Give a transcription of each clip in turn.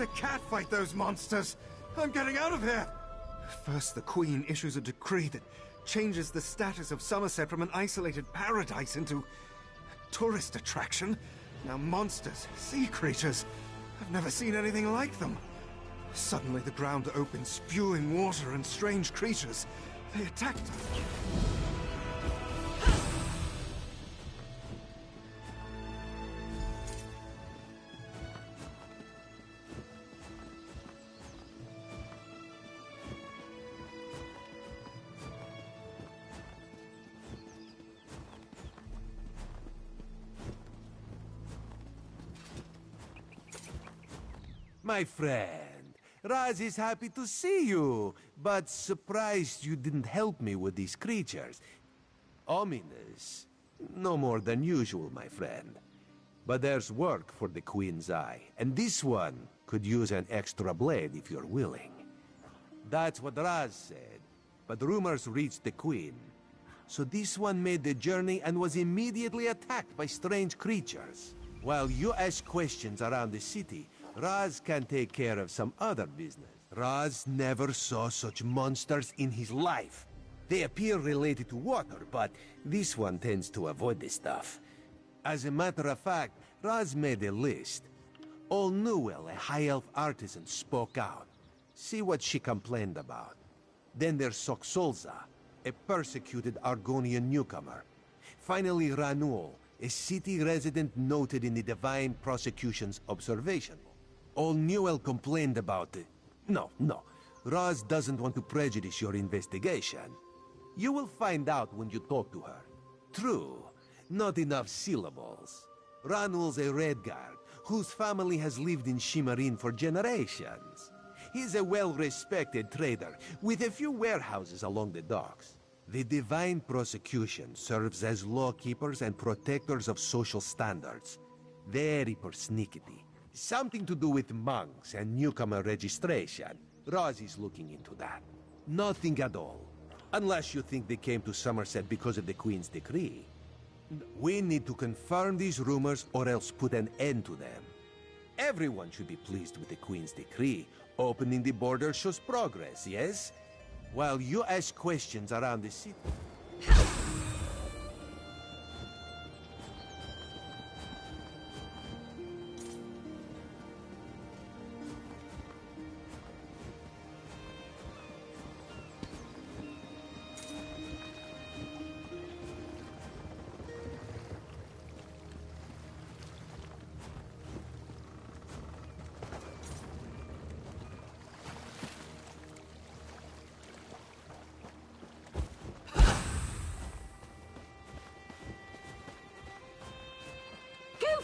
the cat fight those monsters! I'm getting out of here! First, the Queen issues a decree that changes the status of Somerset from an isolated paradise into a tourist attraction. Now monsters, sea creatures, I've never seen anything like them. Suddenly the ground opens, spewing water and strange creatures. They attacked us. My friend, Raz is happy to see you, but surprised you didn't help me with these creatures. Ominous. No more than usual, my friend. But there's work for the Queen's Eye, and this one could use an extra blade if you're willing. That's what Raz said, but rumors reached the Queen. So this one made the journey and was immediately attacked by strange creatures. While you ask questions around the city, Raz can take care of some other business. Raz never saw such monsters in his life. They appear related to water, but this one tends to avoid this stuff. As a matter of fact, Raz made a list. Old Newell, a high elf artisan, spoke out. See what she complained about. Then there's Soxolza, a persecuted Argonian newcomer. Finally, Ranul, a city resident noted in the Divine Prosecution's observation. Old Newell complained about it. No. Raz doesn't want to prejudice your investigation. You will find out when you talk to her. True, not enough syllables. Ranul's a Redguard, whose family has lived in Shimmerin for generations. He's a well-respected trader, with a few warehouses along the docks. The Divine Prosecution serves as lawkeepers and protectors of social standards. Very persnickety. Something to do with monks and newcomer registration. Raz is looking into that. Nothing at all. Unless you think they came to Somerset because of the Queen's decree. We need to confirm these rumors or else put an end to them. Everyone should be pleased with the Queen's decree. Opening the border shows progress, yes? While you ask questions around the city...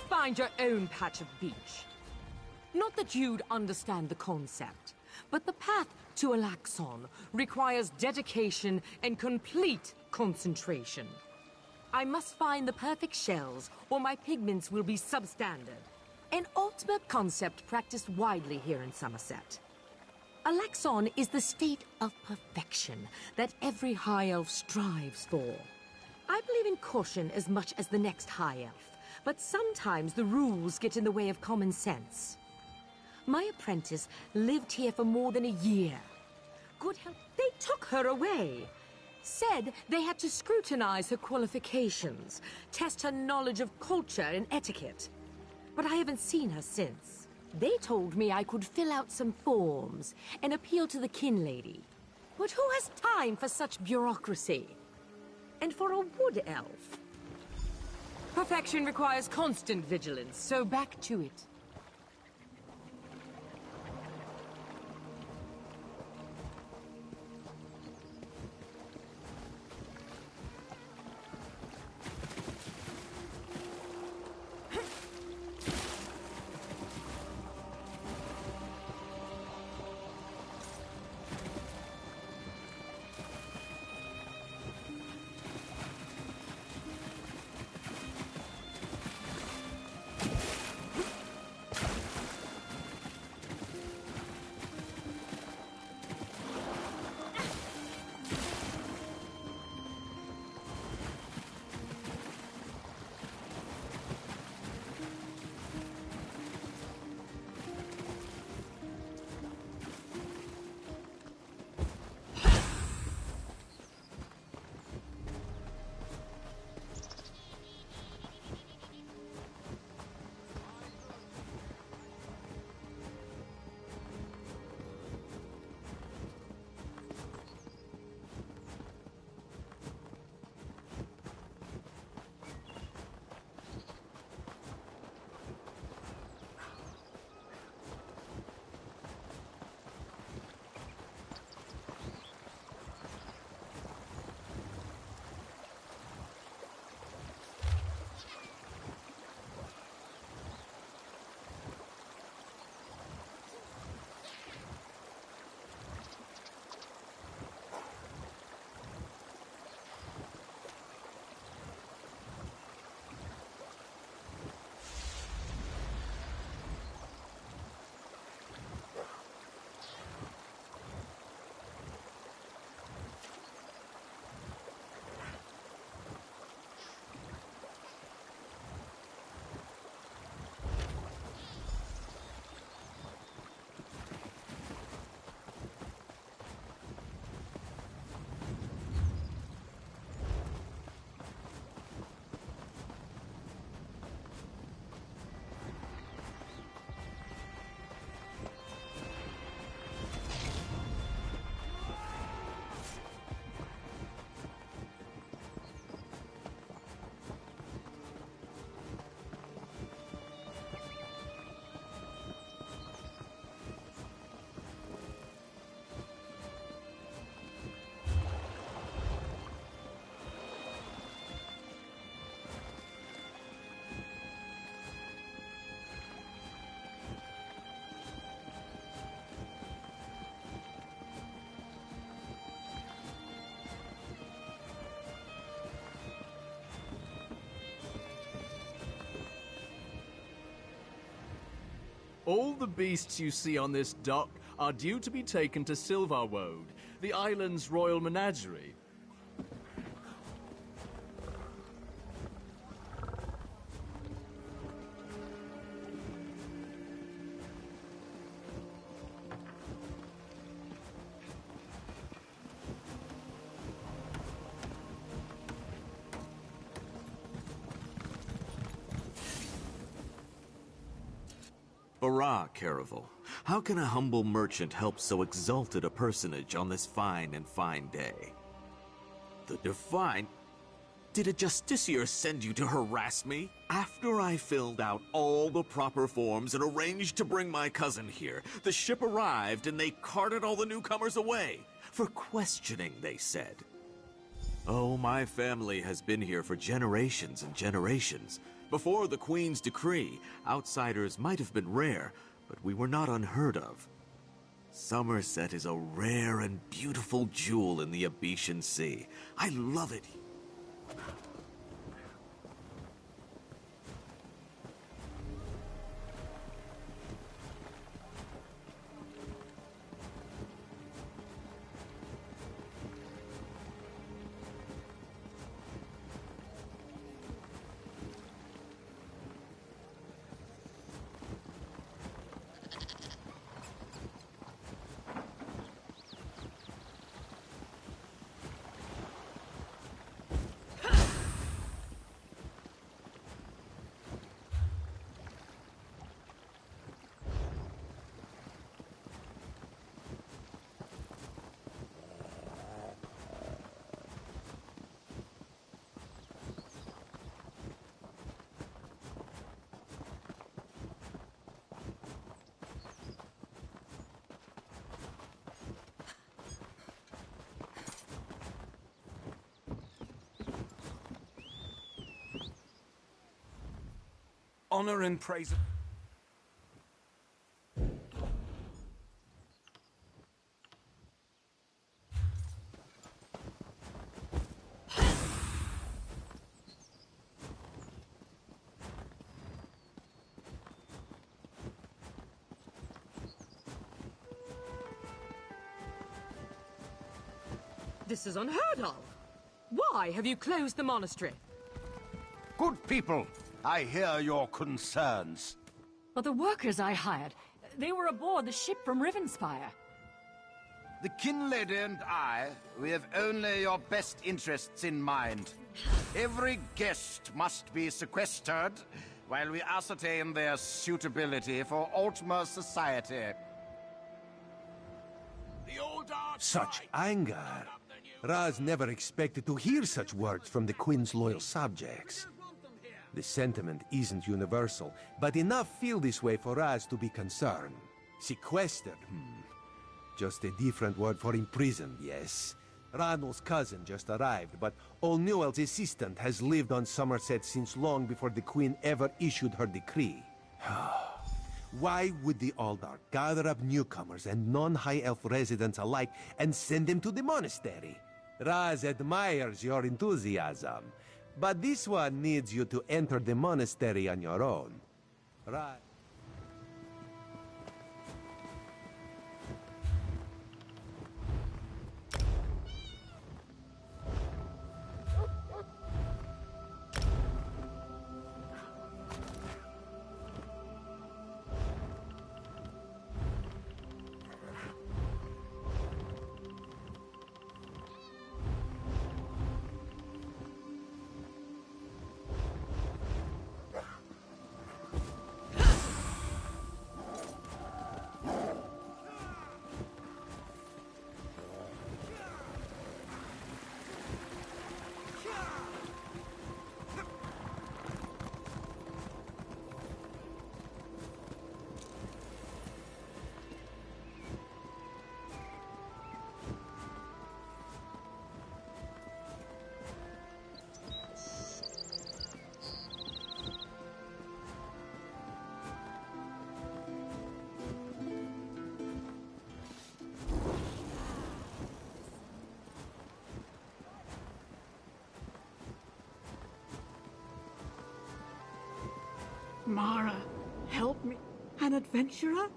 Find your own patch of beach. Not that you'd understand the concept, but the path to Alaxon requires dedication and complete concentration. I must find the perfect shells, or my pigments will be substandard. An ultimate concept practiced widely here in Somerset. Alaxon is the state of perfection that every High Elf strives for. I believe in caution as much as the next High Elf. But sometimes the rules get in the way of common sense. My apprentice lived here for more than a year. Good health, they took her away. Said they had to scrutinize her qualifications, test her knowledge of culture and etiquette. But I haven't seen her since. They told me I could fill out some forms and appeal to the kin lady. But who has time for such bureaucracy? And for a wood elf? Perfection requires constant vigilance, so back to it. All the beasts you see on this dock are due to be taken to Silverwoad, the island's royal menagerie. Barra, Caravel. How can a humble merchant help so exalted a personage on this fine and fine day? The Divine? Did a justiciar send you to harass me? After I filled out all the proper forms and arranged to bring my cousin here, the ship arrived and they carted all the newcomers away. For questioning, they said. Oh, my family has been here for generations and generations. Before the Queen's decree, outsiders might have been rare, but we were not unheard of. Somerset is a rare and beautiful jewel in the Abetian Sea. I love it. Honor and praise. This is unheard of. Why have you closed the monastery? Good people, I hear your concerns. But the workers I hired, they were aboard the ship from Rivenspire. The Kinlady and I, we have only your best interests in mind. Every guest must be sequestered while we ascertain their suitability for Altmer society. Such anger. Raz never expected to hear such words from the Queen's loyal subjects. The sentiment isn't universal, but enough feel this way for Raz to be concerned. Sequestered, just a different word for imprisoned, yes. Ranul's cousin just arrived, but Old Newell's assistant has lived on Somerset since long before the Queen ever issued her decree. Why would the Aldar gather up newcomers and non-High Elf residents alike and send them to the monastery? Raz admires your enthusiasm, but this one needs you to enter the monastery on your own. Raz... Mara, help me. An adventurer?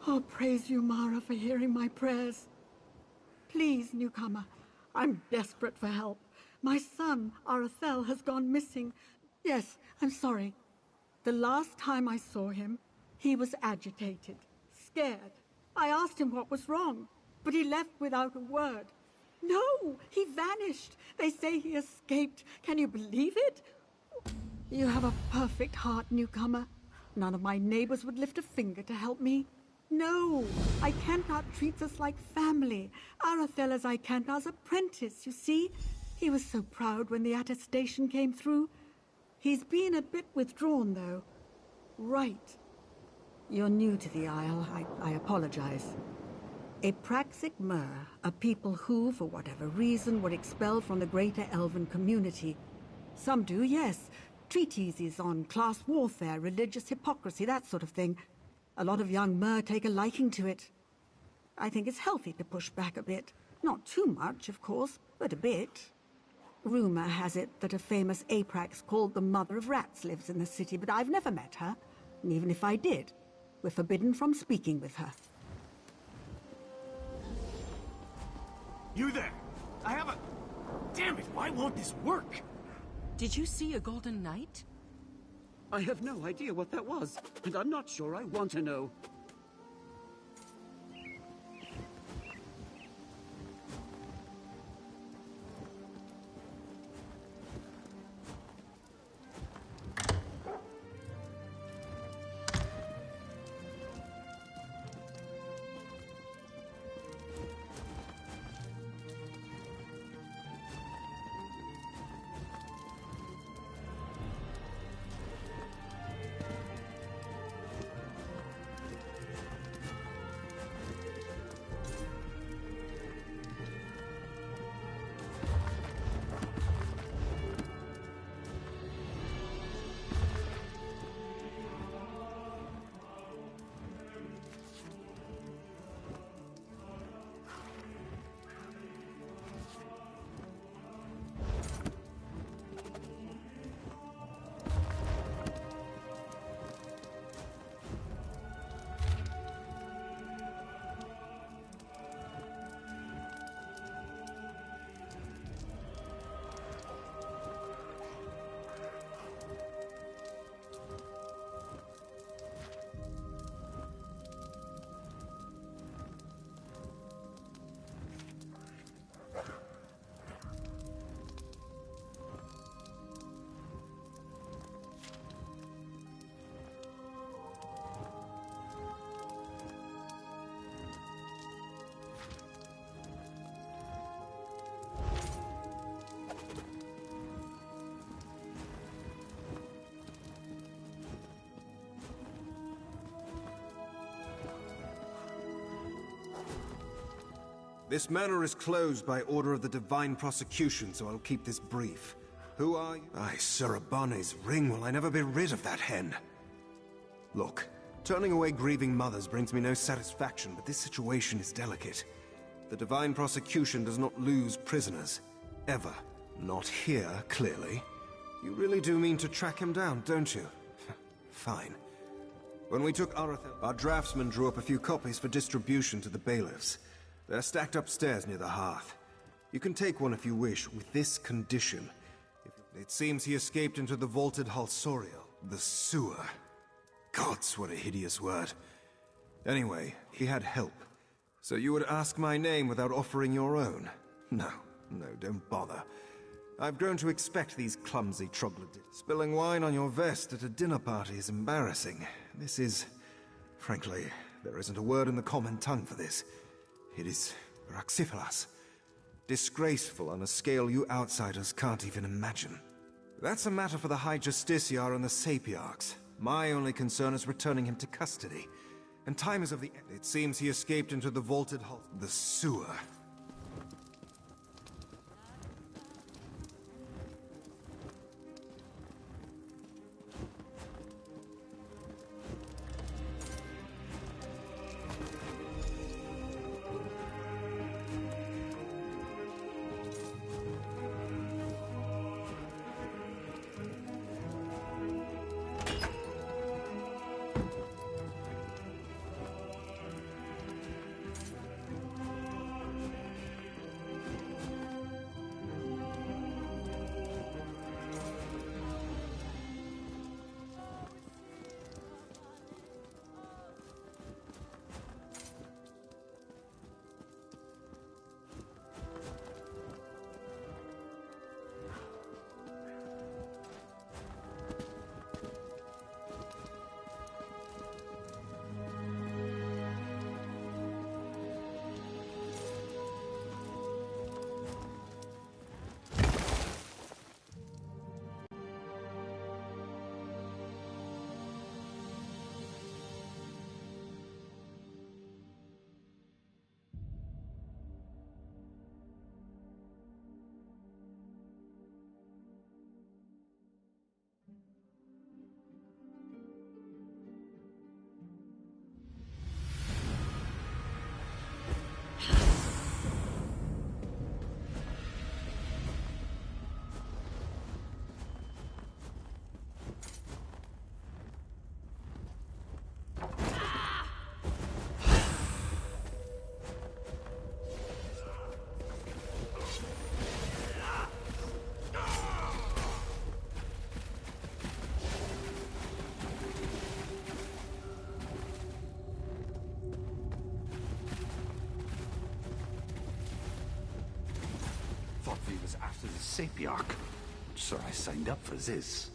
Oh, praise you, Mara, for hearing my prayers. Please, newcomer, I'm desperate for help. My son, Arathel, has gone missing. Yes, I'm sorry. The last time I saw him, he was agitated, scared. I asked him what was wrong, but he left without a word. No, he vanished. They say he escaped. Can you believe it? You have a perfect heart, newcomer. None of my neighbors would lift a finger to help me. No, Icantar treats us like family. Arathel is Icantar's apprentice, you see? He was so proud when the attestation came through. He's been a bit withdrawn, though. Right. You're new to the Isle. I apologize. Apraxic Mer, a people who, for whatever reason, were expelled from the greater elven community. Some do, yes. Treatises on class warfare, religious hypocrisy, that sort of thing. A lot of young Mer take a liking to it. I think it's healthy to push back a bit. Not too much, of course, but a bit. Rumor has it that a famous Aprax called the Mother of Rats lives in the city, but I've never met her. And even if I did, we're forbidden from speaking with her. You there! I have a... Damn it, why won't this work? Did you see a golden knight? I have no idea what that was, and I'm not sure I want to know. This manor is closed by order of the Divine Prosecution, so I'll keep this brief. Who are you? Aye, Surabane's ring. Will I never be rid of that hen? Look, turning away grieving mothers brings me no satisfaction, but this situation is delicate. The Divine Prosecution does not lose prisoners. Ever. Not here, clearly. You really do mean to track him down, don't you? Fine. When we took Arathel, our draftsman drew up a few copies for distribution to the bailiffs. They're stacked upstairs near the hearth. You can take one if you wish, with this condition. It seems he escaped into the vaulted Halsorial, the sewer. Gods, what a hideous word. Anyway, he had help. So you would ask my name without offering your own? No, don't bother. I've grown to expect these clumsy troglodytes. Spilling wine on your vest at a dinner party is embarrassing. This is... Frankly, there isn't a word in the common tongue for this. It is raxiferous. Disgraceful on a scale you outsiders can't even imagine. That's a matter for the High Justiciar and the Sapiarchs. My only concern is returning him to custody. And time is of the... It seems he escaped into the vaulted hall... The sewer. thought we was after the Sapiarch. Sure, I signed up for this.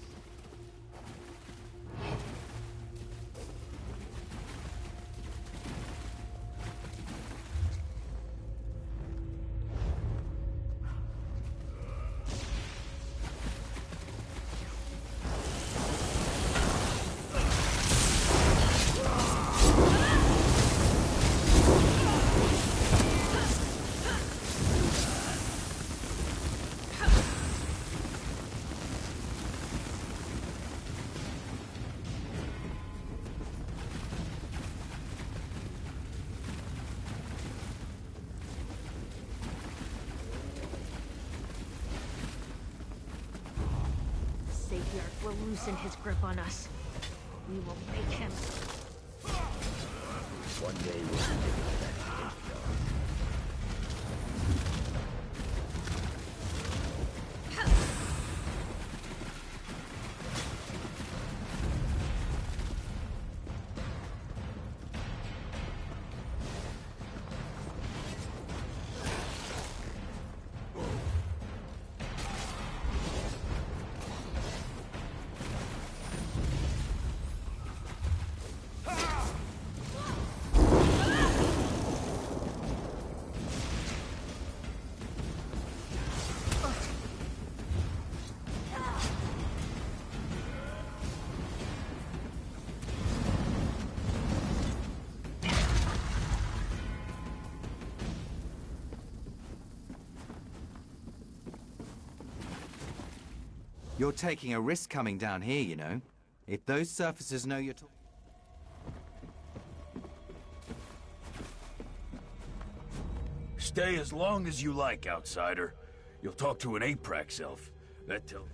Sapiarch will loosen his grip on us. We will make him. One day we'll be living that. You're taking a risk coming down here, you know. If those surfacers know you're talking... Stay as long as you like, outsider. You'll talk to an Aprax elf. That tells...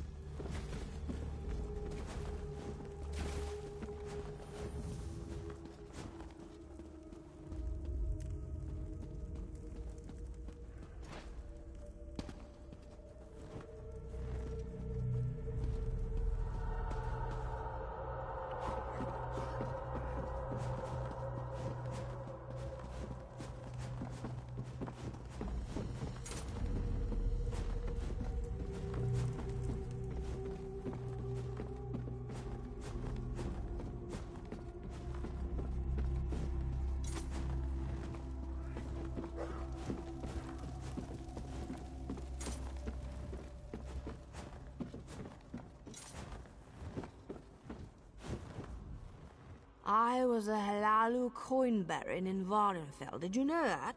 I was a Halalu coin baron in Varenfell. Did you know that?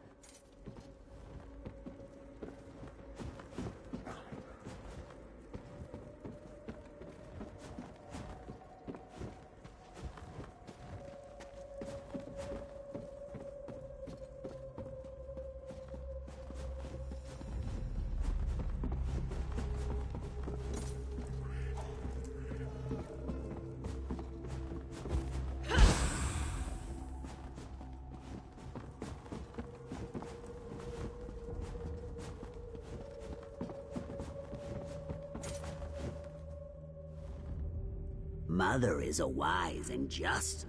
Mother is a wise and just.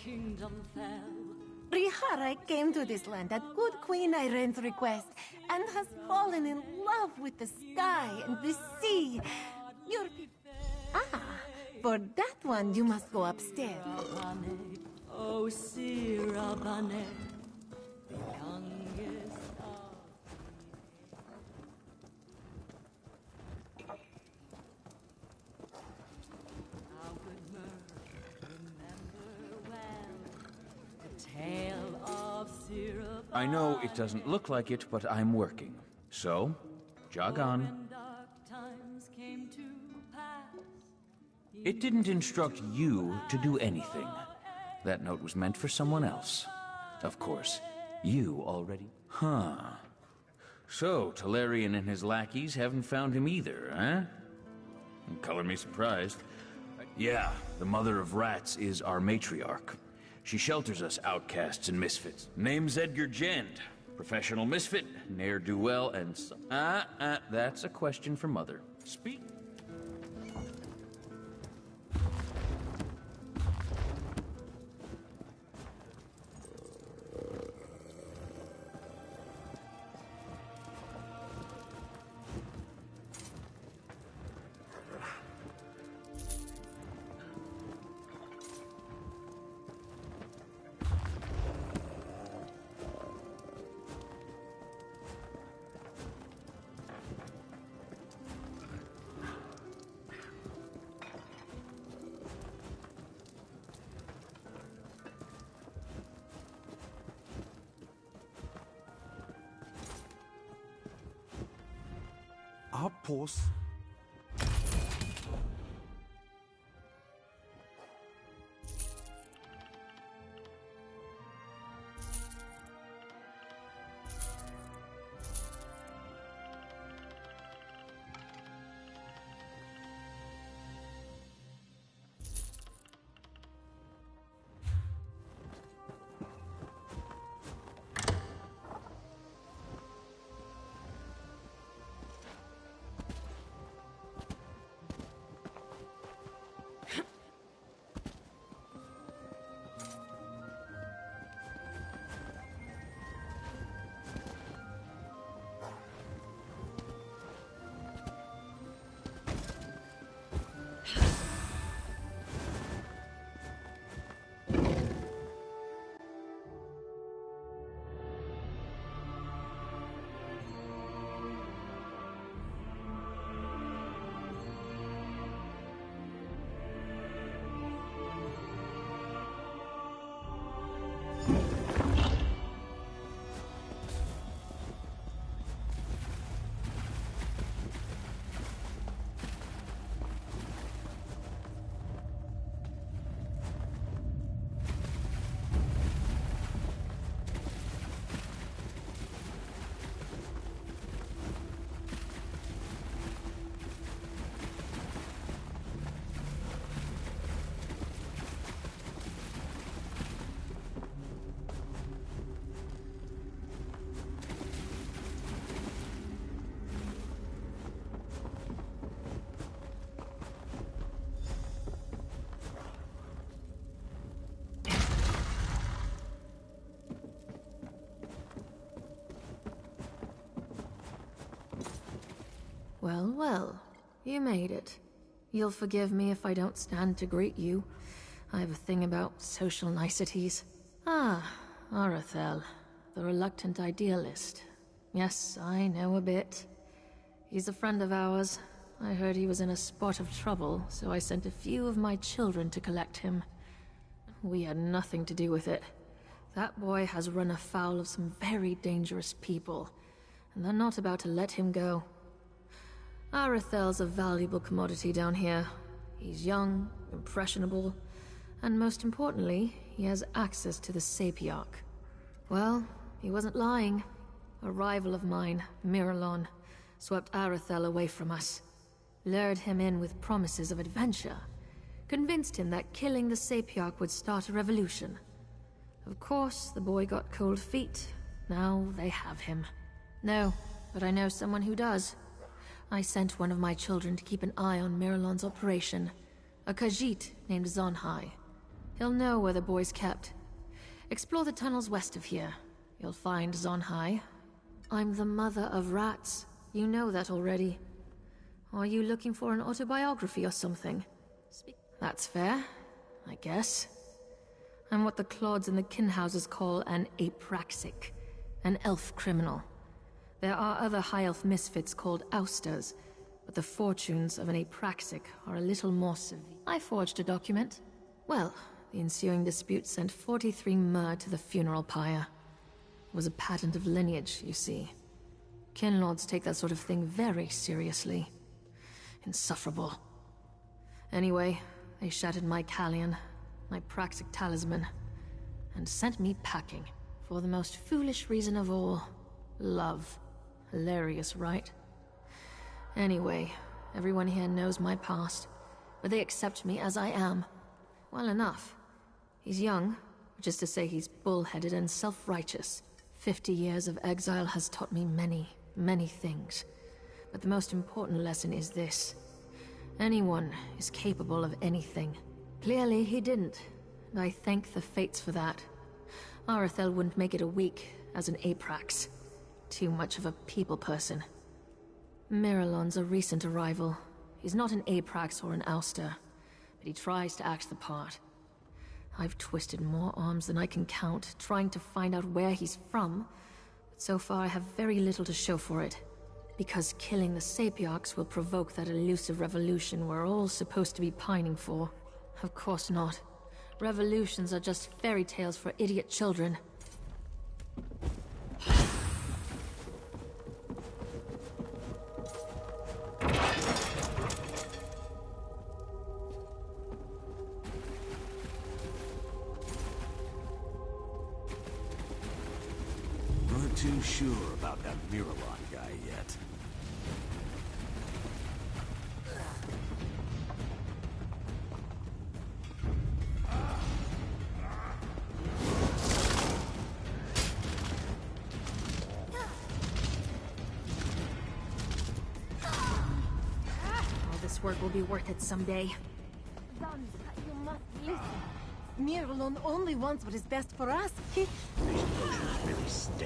Kingdom fell. Rihara came to this land at good Queen Irene's request and has fallen in love with the sky and the sea. You're... Ah, for that one you must go upstairs. Oh, Sirabane, the youngest of... How good Mer, remember well the tale of Sirabane. I know it doesn't look like it, but I'm working. So, jog on. It didn't instruct you to do anything. That note was meant for someone else. Of course, you already... Huh. So, Talarian and his lackeys haven't found him either, huh? Color me surprised. Yeah, the Mother of Rats is our matriarch. She shelters us outcasts and misfits. Name's Edgar Jend. Professional misfit, ne'er-do-well, and... that's a question for Mother. Speak. Our pause. Well, well. You made it. You'll forgive me if I don't stand to greet you. I have a thing about social niceties. Ah, Arathel, the reluctant idealist. Yes, I know a bit. He's a friend of ours. I heard he was in a spot of trouble, so I sent a few of my children to collect him. We had nothing to do with it. That boy has run afoul of some very dangerous people, and they're not about to let him go. Arathel's a valuable commodity down here. He's young, impressionable, and most importantly, he has access to the Sapiarch. Well, he wasn't lying. A rival of mine, Miralon, swept Arathel away from us, lured him in with promises of adventure, convinced him that killing the Sapiarch would start a revolution. Of course, the boy got cold feet. Now they have him. No, but I know someone who does. I sent one of my children to keep an eye on Miralon's operation, a Khajiit named Zonhai. He'll know where the boy's kept. Explore the tunnels west of here. You'll find Zonhai. I'm the mother of rats. You know that already. Are you looking for an autobiography or something? That's fair, I guess. I'm what the Clods and the Kinhouses call an apraxic, an elf criminal. There are other high elf misfits called ousters, but the fortunes of an apraxic are a little more severe. I forged a document. Well, the ensuing dispute sent 43 mer to the funeral pyre. It was a patent of lineage, you see. Kinlords take that sort of thing very seriously. Insufferable. Anyway, they shattered my Callion, my praxic talisman, and sent me packing, for the most foolish reason of all. Love. Hilarious, right? Anyway, everyone here knows my past, but they accept me as I am. Well enough. He's young, which is to say he's bullheaded and self-righteous. 50 years of exile has taught me many, many things. But the most important lesson is this. Anyone is capable of anything. Clearly he didn't, and I thank the fates for that. Arathel wouldn't make it a week as an Aprax. Too much of a people person. Miralon's a recent arrival. He's not an Aprax or an ouster, but he tries to act the part. I've twisted more arms than I can count, trying to find out where he's from, but so far I have very little to show for it. Because killing the Sapiarchs will provoke that elusive revolution we're all supposed to be pining for. Of course not. Revolutions are just fairy tales for idiot children. Not too sure about that Miralon guy yet. All this work will be worth it someday. Zanza, you must listen. Miralon only wants what is best for us.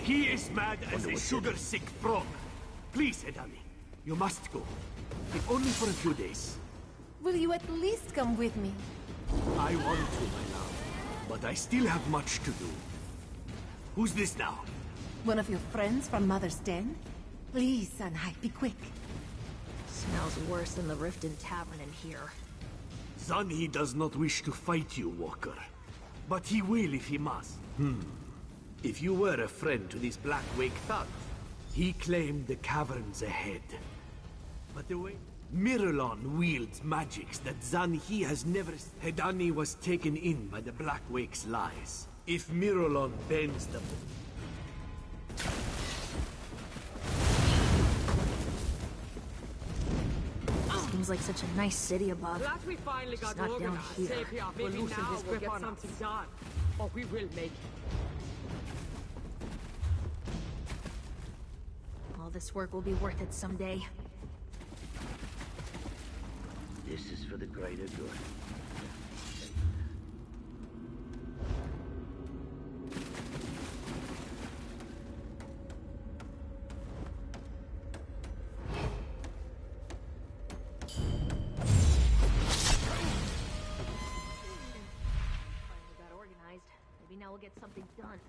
He is mad as a sugar-sick frog. Please, Edani, you must go. If only for a few days. Will you at least come with me? I want to, my love, but I still have much to do. Who's this now? One of your friends from Mother's Den? Please, Sanhai, be quick. Smells worse than the Riften Tavern in here. Zanhi does not wish to fight you, Walker. But he will if he must. If you were a friend to this Black Wake thug, he claimed the caverns ahead. But the way Miralon wields magics that Zanhi has never... Hedani was taken in by the Black Wake's lies. If Miralon bends them... Seems like such a nice city above. Glad we finally got Just not down organized. here. Maybe now we'll get something done. Or we will make it. All this work will be worth it someday. This is for the greater good. get something done.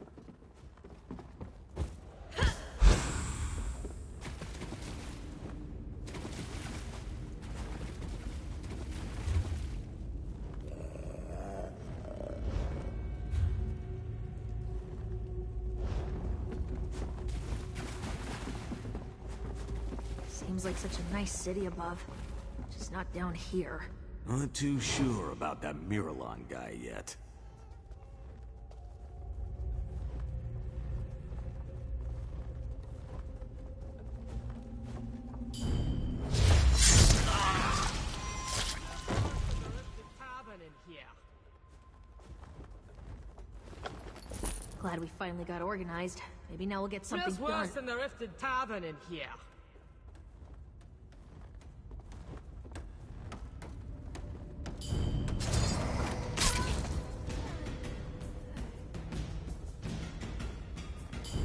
Seems like such a nice city above. Just not down here. Not too sure about that Miralon guy yet. Glad we finally got organized. Maybe now we'll get something Feels done. worse than the Rifted Tavern in here.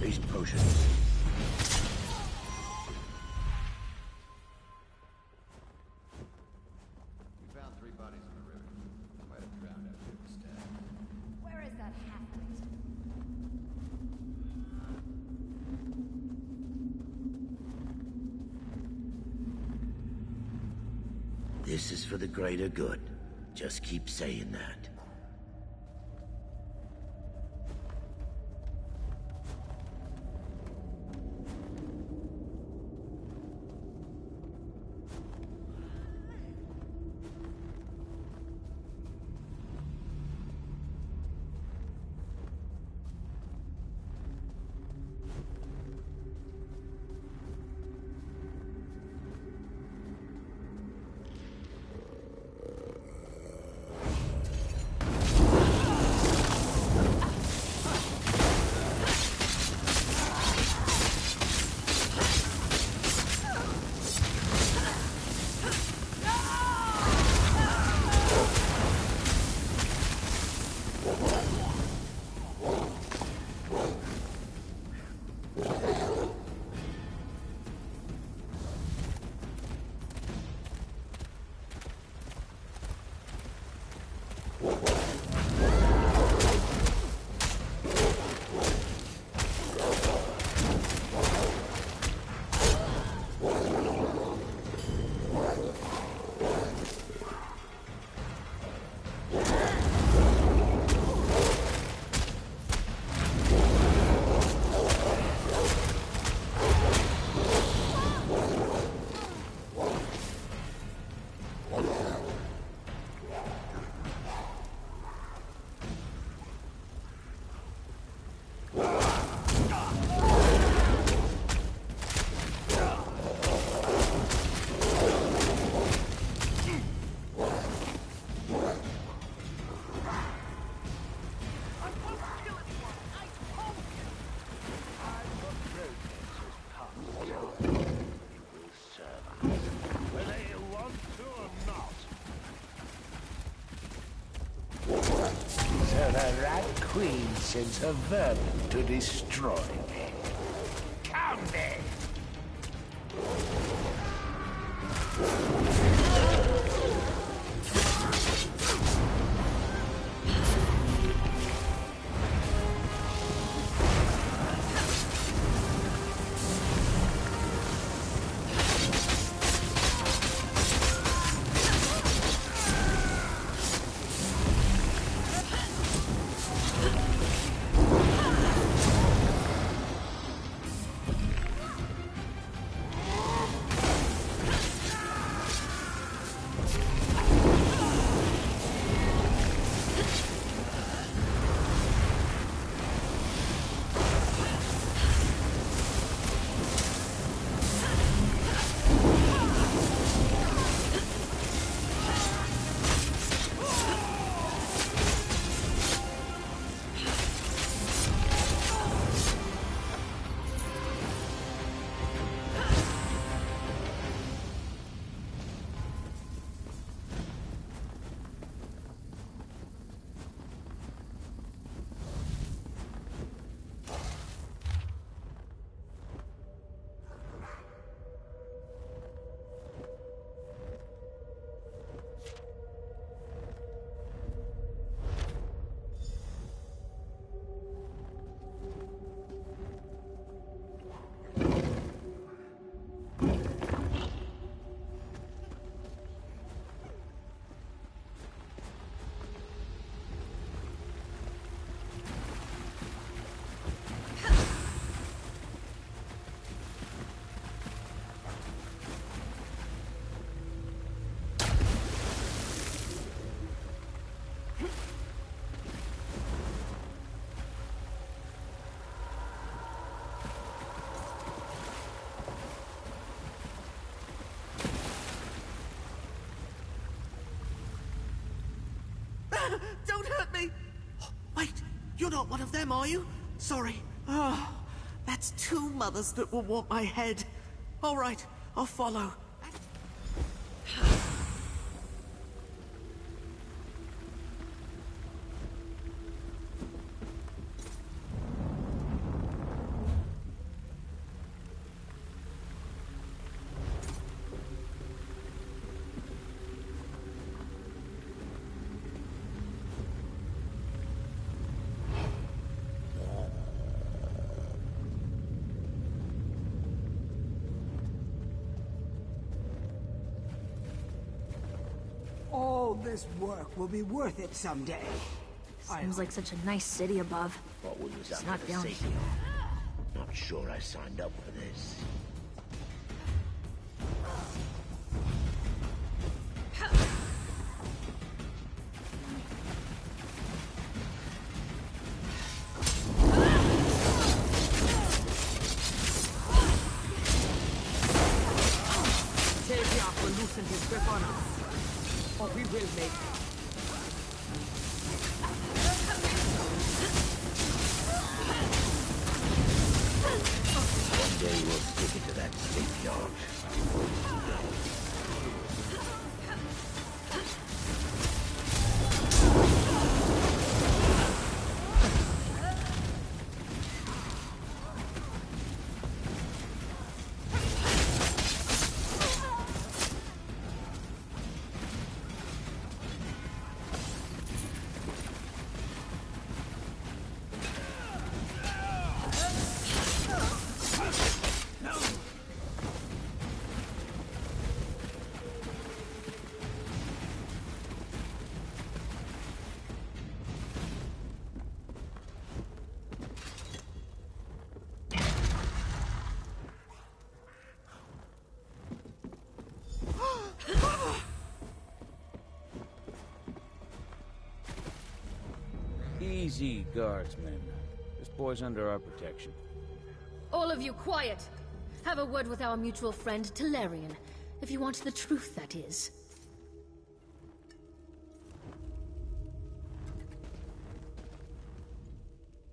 These potions. We found 3 bodies in the river. Might have drowned after it was stabbed. Where is that half-wit? This is for the greater good. Just keep saying that. Queen sends her vermin to destroy me. Come then! Don't hurt me! Wait, you're not one of them, are you? Sorry. Oh, that's two mothers that will want my head. All right, I'll follow. All this work will be worth it someday. Seems like such a nice city above. What we was Just up not for down the here. Not sure I signed up for this. Savior will loosen his grip on us, or we will make it. One day we'll stick it to that state yard. Easy, guardsmen. This boy's under our protection. All of you, quiet! Have a word with our mutual friend, Talarian. If you want the truth, that is.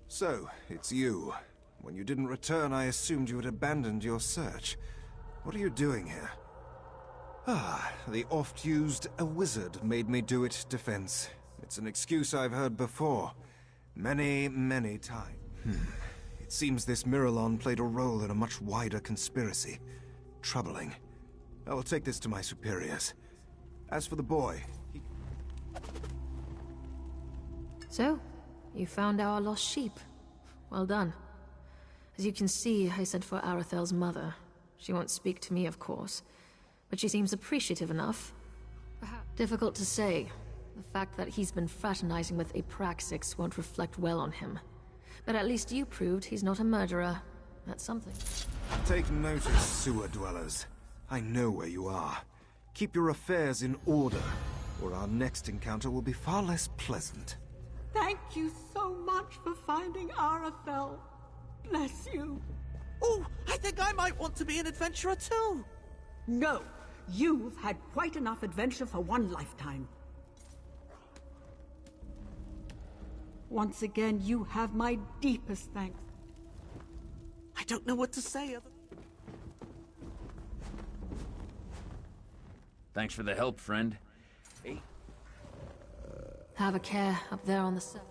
So, it's you. When you didn't return, I assumed you had abandoned your search. What are you doing here? Ah, the oft-used "a wizard made me do it" defense. It's an excuse I've heard before. Many, many times. It seems this Miralon played a role in a much wider conspiracy. Troubling. I will take this to my superiors. As for the boy, So, you found our lost sheep. Well done. As you can see, I sent for Arathel's mother. She won't speak to me, of course, but she seems appreciative enough. Difficult to say. The fact that he's been fraternizing with Apraxix won't reflect well on him. But at least you proved he's not a murderer. That's something. take notice, sewer dwellers. I know where you are. Keep your affairs in order, or our next encounter will be far less pleasant. Thank you so much for finding Arathel. Bless you. Oh, I think I might want to be an adventurer too. No, you've had quite enough adventure for one lifetime. Once again, you have my deepest thanks. I don't know what to say other. Thanks for the help, friend. Hey. Have a care up there on the side.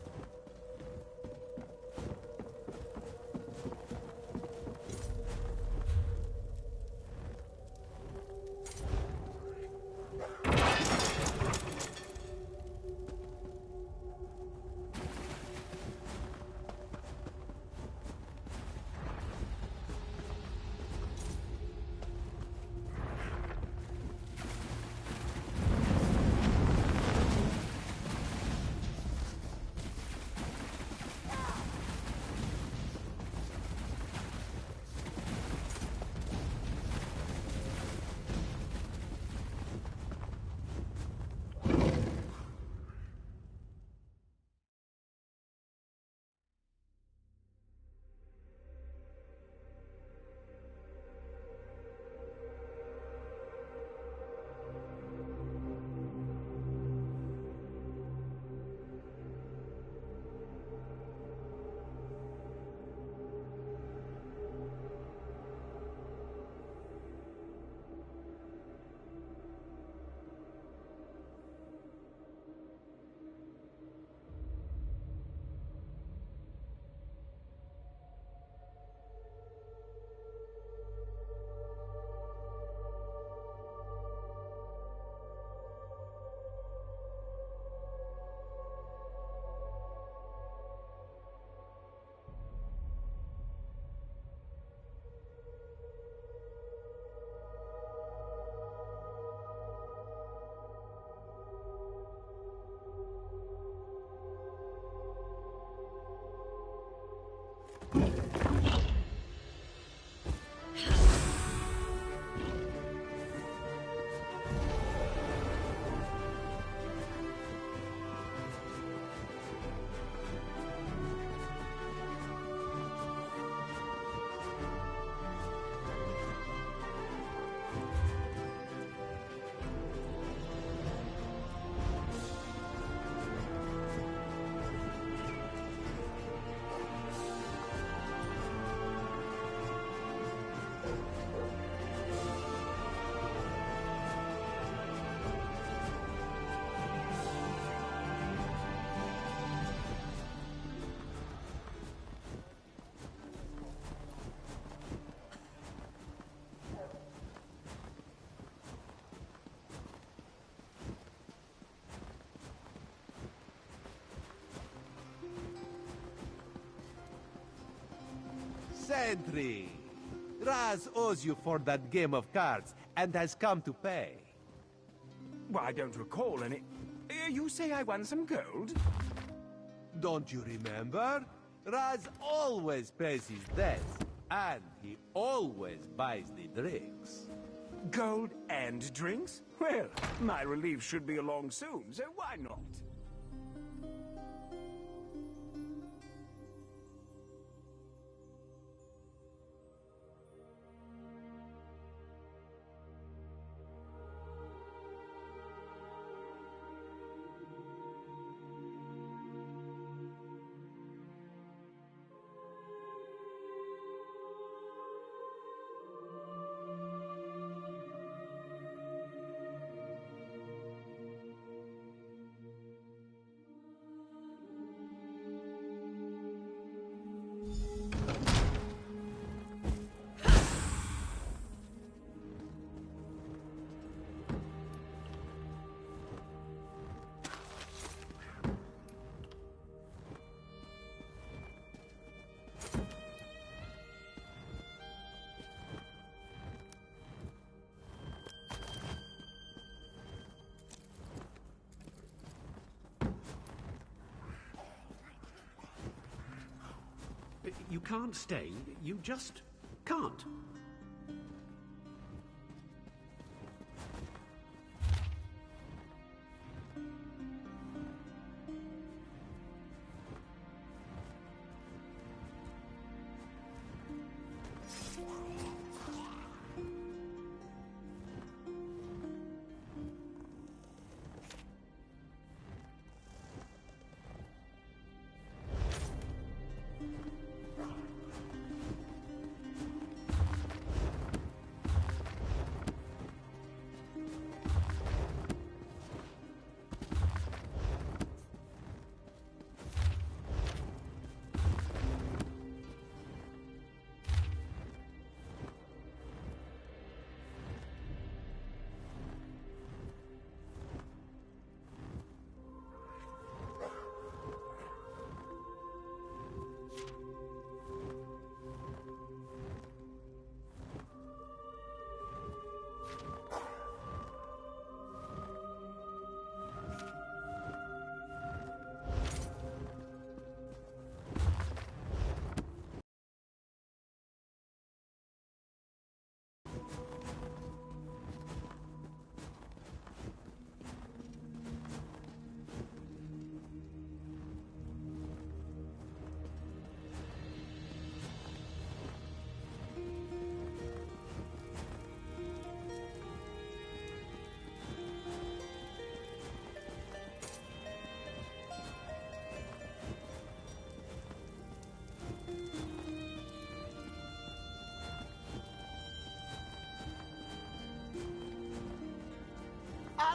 Sentry! Raz owes you for that game of cards and has come to pay. Well, I don't recall any... You say I won some gold? Don't you remember? Raz always pays his debts, and he always buys the drinks. Gold and drinks? Well, my relief should be along soon, so why not? You can't stay. You just can't.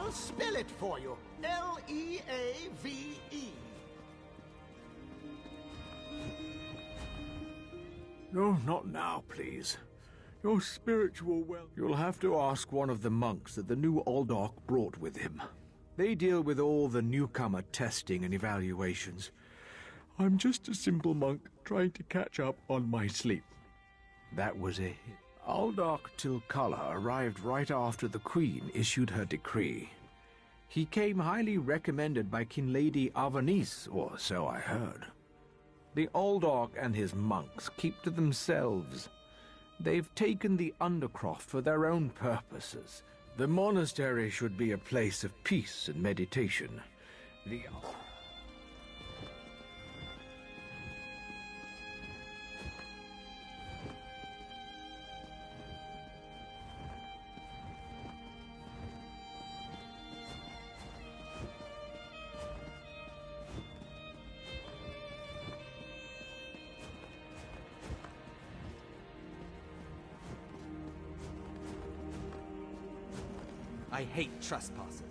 I'll spell it for you. Leave. No, not now, please. Your spiritual You'll have to ask one of the monks that the new Aldork brought with him. They deal with all the newcomer testing and evaluations. I'm just a simple monk trying to catch up on my sleep. That was it. Aldork Tilkala arrived right after the Queen issued her decree. He came highly recommended by King Lady Avanice, or so I heard. The Aldork and his monks keep to themselves. They've taken the Undercroft for their own purposes. The monastery should be a place of peace and meditation. I hate trespassers.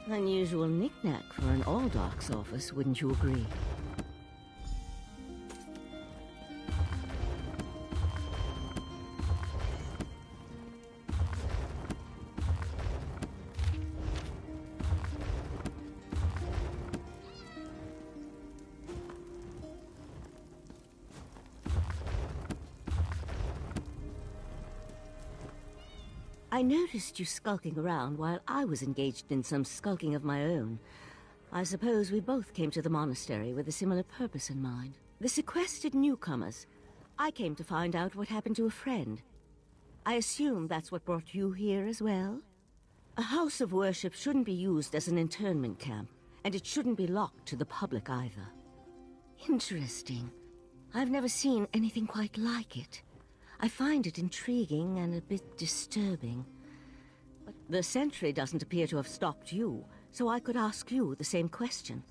Unusual knick-knack for an Aldark's office, wouldn't you agree? I noticed you skulking around while I was engaged in some skulking of my own. I suppose we both came to the monastery with a similar purpose in mind. The sequestered newcomers. I came to find out what happened to a friend. I assume that's what brought you here as well? A house of worship shouldn't be used as an internment camp, and it shouldn't be locked to the public either. Interesting. I've never seen anything quite like it. I find it intriguing and a bit disturbing. But the sentry doesn't appear to have stopped you, so I could ask you the same question.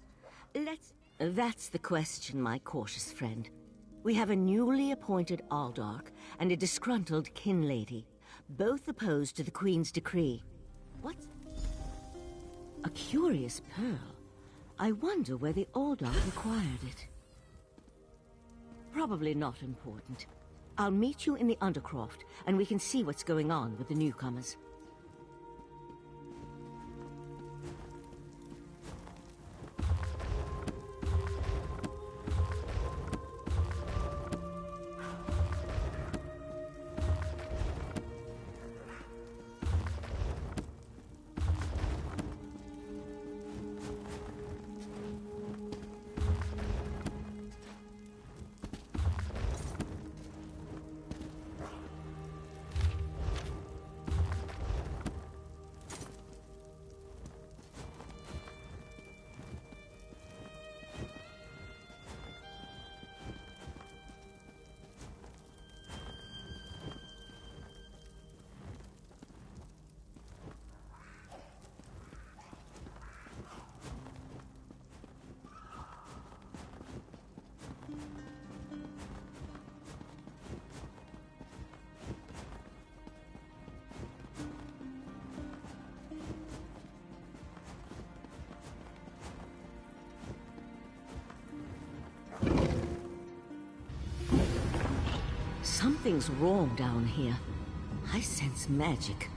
That's the question, my cautious friend. We have a newly appointed Aldark and a disgruntled kin lady, both opposed to the Queen's decree. What? A curious pearl. I wonder where the Aldark acquired it. Probably not important. I'll meet you in the Undercroft, and we can see what's going on with the newcomers. Something's wrong down here. I sense magic.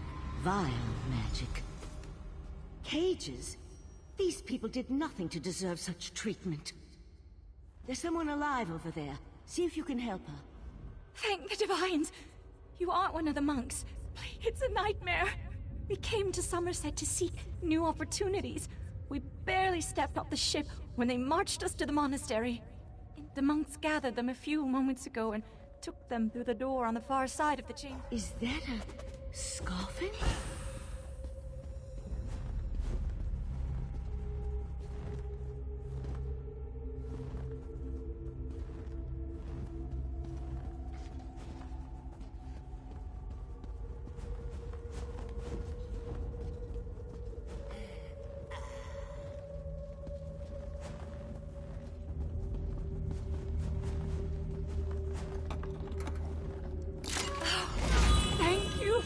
Vile magic. Cages? These people did nothing to deserve such treatment. There's someone alive over there. See if you can help her. Thank the Divines! You aren't one of the monks. It's a nightmare. We came to Somerset to seek new opportunities. We barely stepped off the ship when they marched us to the monastery. The monks gathered them a few moments ago and took them through the door on the far side of the chamber. Is that a scoffin?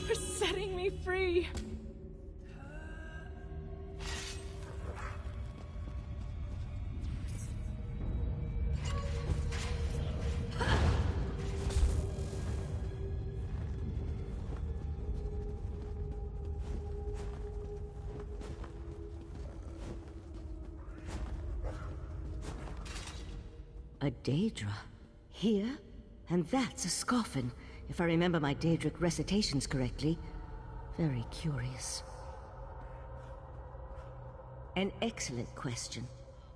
For setting me free. A Daedra? Here? And that's a scoffin, if I remember my Daedric recitations correctly. Very curious. An excellent question,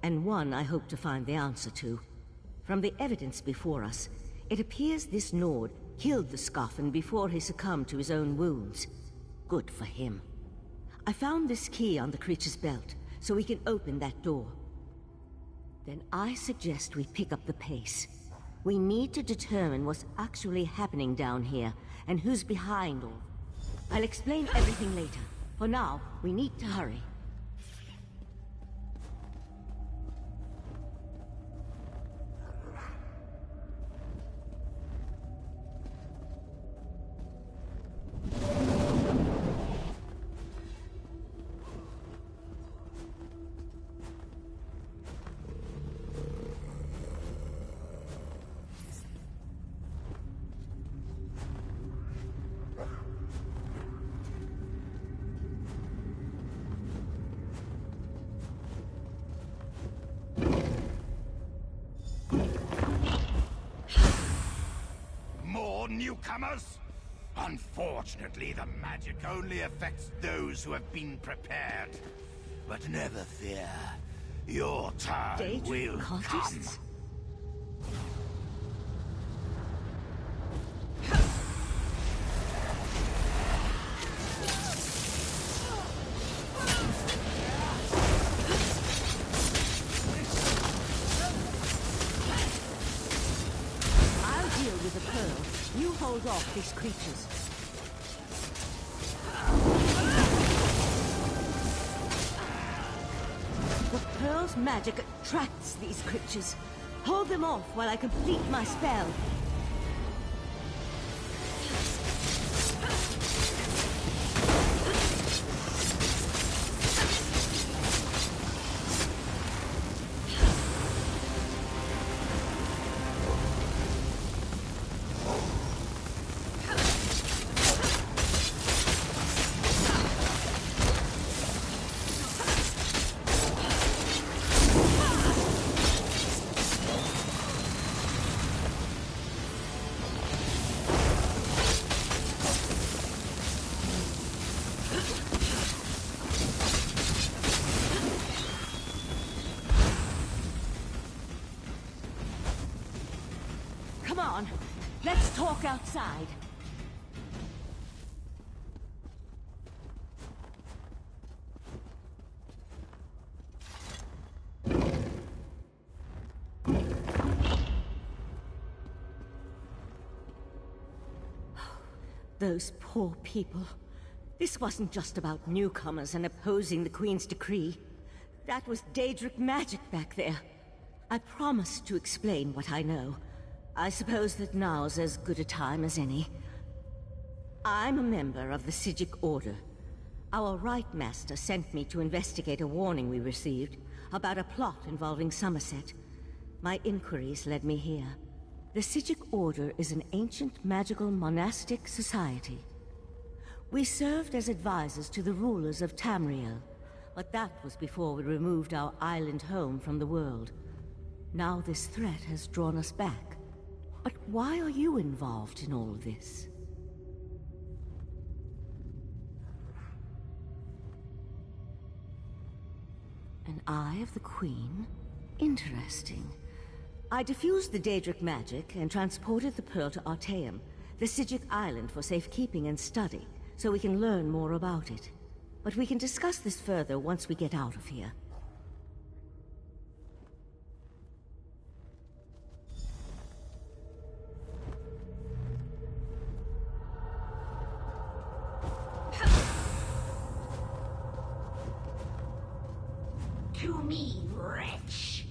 and one I hope to find the answer to. From the evidence before us, it appears this Nord killed the Scoffin before he succumbed to his own wounds. Good for him. I found this key on the creature's belt, so we can open that door. Then I suggest we pick up the pace. We need to determine what's actually happening down here, and who's behind all. I'll explain everything later. For now, we need to hurry. newcomers? Unfortunately, the magic only affects those who have been prepared. But never fear. Your turn will come. I'll deal with the pearl. You hold off these creatures. The pearl's magic attracts these creatures. Hold them off while I complete my spell. Come on, let's talk outside. Those poor people. This wasn't just about newcomers and opposing the Queen's decree. That was Daedric magic back there. I promised to explain what I know. I suppose that now's as good a time as any. I'm a member of the Psijic Order. Our Right Master sent me to investigate a warning we received about a plot involving Somerset. My inquiries led me here. The Psijic Order is an ancient magical monastic society. We served as advisors to the rulers of Tamriel, but that was before we removed our island home from the world. Now this threat has drawn us back. But why are you involved in all this? An Eye of the Queen? Interesting. I diffused the Daedric magic and transported the pearl to Artaeum, the Psijic island for safekeeping and study, so we can learn more about it. But we can discuss this further once we get out of here. To me, wretch.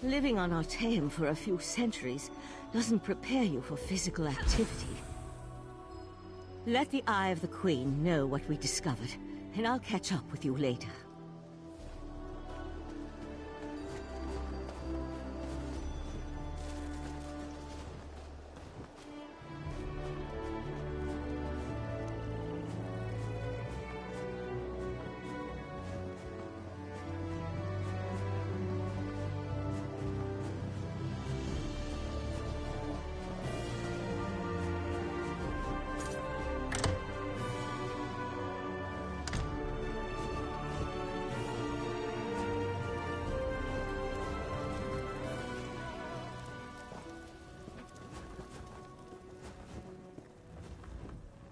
Living on Artaeum for a few centuries doesn't prepare you for physical activity. Let the Eye of the Queen know what we discovered, and I'll catch up with you later.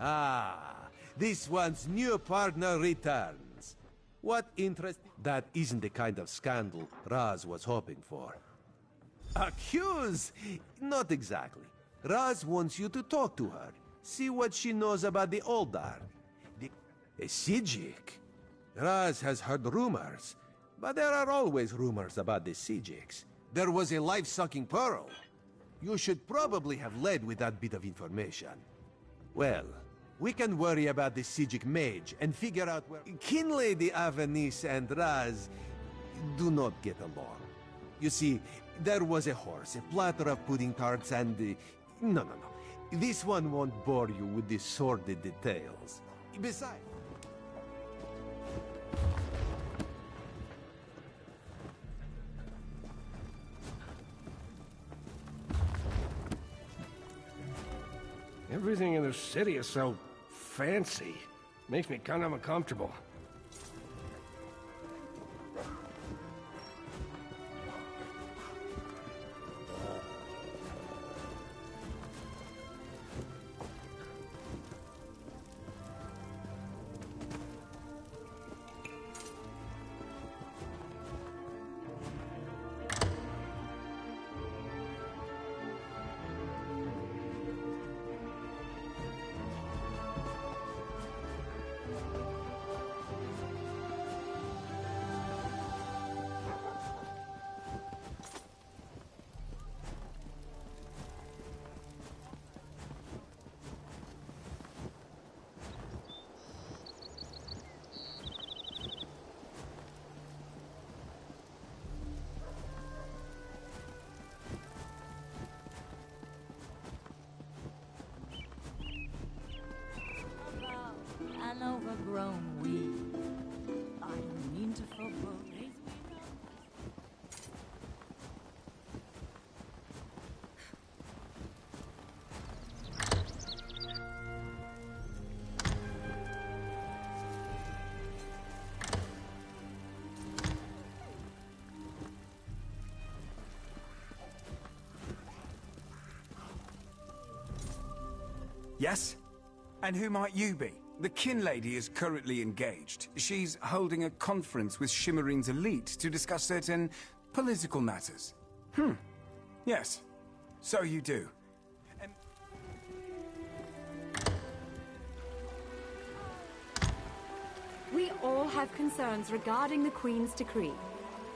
Ah, this one's new partner returns. What interest? That isn't the kind of scandal Raz was hoping for. Accuse? Not exactly. Raz wants you to talk to her. See what she knows about the Oldar. A Sijik. Raz has heard rumors, but there are always rumors about the Sijiks. There was a life-sucking pearl. You should probably have led with that bit of information. Well, we can worry about the Sijik mage and figure out where... Kinlady Avanis and Raz do not get along. You see, there was a horse, a platter of pudding tarts, and... No. This one won't bore you with the sordid details. Besides... Everything in the city is so fancy. Makes me kind of uncomfortable. An overgrown weed. I don't mean to forebode. Yes? And who might you be? The Kin Lady is currently engaged. She's holding a conference with Shimmerine's elite to discuss certain political matters. Yes. So you do. We all have concerns regarding the Queen's decree.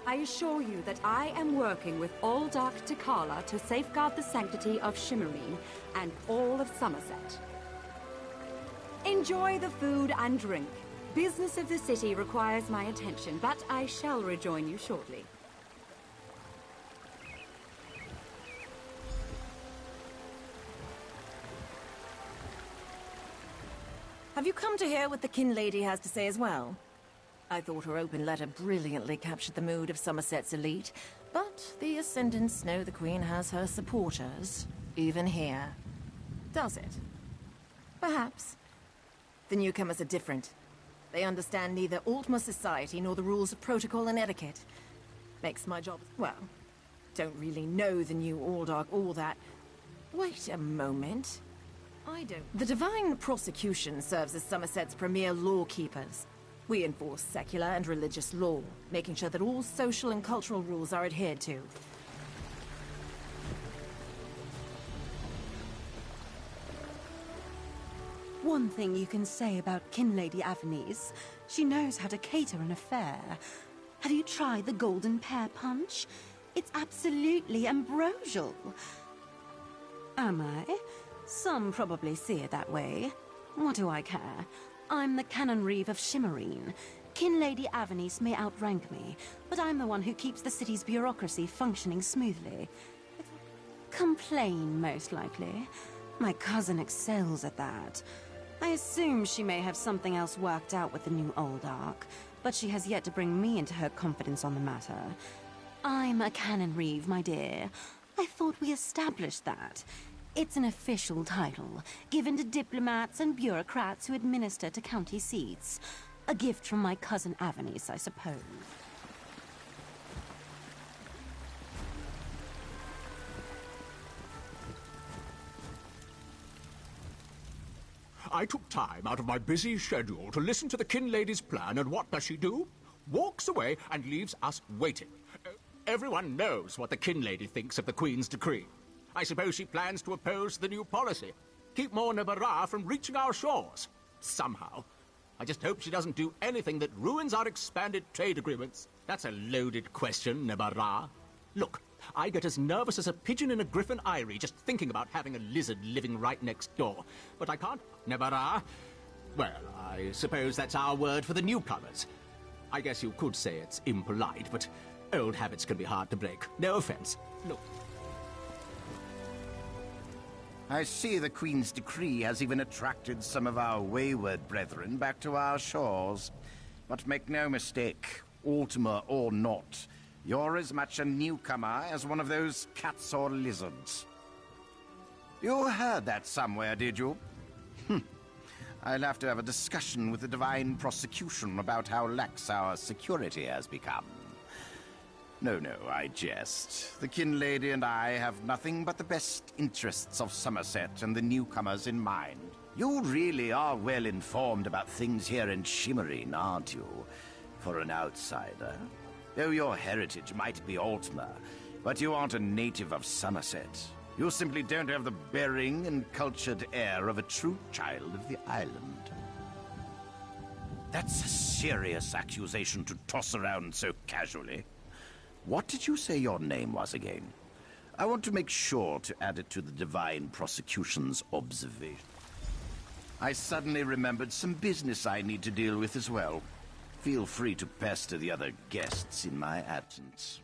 I assure you that I am working with all Dark Takala to safeguard the sanctity of Shimmerine and all of Somerset. Enjoy the food and drink. Business of the city requires my attention, but I shall rejoin you shortly. Have you come to hear what the Kin Lady has to say as well? I thought her open letter brilliantly captured the mood of Somerset's elite, but the Ascendants know the Queen has her supporters, even here. Does it? Perhaps. The newcomers are different. They understand neither Altma society nor the rules of protocol and etiquette. Makes my job... well, don't really know the new Aldark all that. Wait a moment. I don't... The Divine Prosecution serves as Somerset's premier lawkeepers. We enforce secular and religious law, making sure that all social and cultural rules are adhered to. One thing you can say about Kinlady Avenis, she knows how to cater an affair. Have you tried the golden pear punch? It's absolutely ambrosial. Am I? Some probably see it that way. What do I care? I'm the Canon Reeve of Shimmerine. Kinlady Avanice may outrank me, but I'm the one who keeps the city's bureaucracy functioning smoothly. Complain, most likely. My cousin excels at that. I assume she may have something else worked out with the new Old Ark, but she has yet to bring me into her confidence on the matter. I'm a Canon Reeve, my dear. I thought we established that. It's an official title, given to diplomats and bureaucrats who administer to county seats. A gift from my cousin Avanice, I suppose. I took time out of my busy schedule to listen to the Kinlady's plan, and what does she do? Walks away and leaves us waiting. Everyone knows what the Kinlady thinks of the Queen's decree. I suppose she plans to oppose the new policy. Keep more Navarra from reaching our shores. Somehow. I just hope she doesn't do anything that ruins our expanded trade agreements. That's a loaded question, Navarra. Look, I get as nervous as a pigeon in a griffin eyrie just thinking about having a lizard living right next door. But I can't. Navarra? Well, I suppose that's our word for the newcomers. I guess you could say it's impolite, but old habits can be hard to break. No offense. Look. I see the Queen's decree has even attracted some of our wayward brethren back to our shores. But make no mistake, Ultima or not, you're as much a newcomer as one of those cats or lizards. You heard that somewhere, did you? I'll have to have a discussion with the Divine Prosecution about how lax our security has become. No, I jest. The Kinlady and I have nothing but the best interests of Somerset and the newcomers in mind. You really are well informed about things here in Shimmerine, aren't you? For an outsider. Though your heritage might be Ultima, but you aren't a native of Somerset. You simply don't have the bearing and cultured air of a true child of the island. That's a serious accusation to toss around so casually. What did you say your name was again? I want to make sure to add it to the Divine Prosecution's observation. I suddenly remembered some business I need to deal with as well. Feel free to pester the other guests in my absence.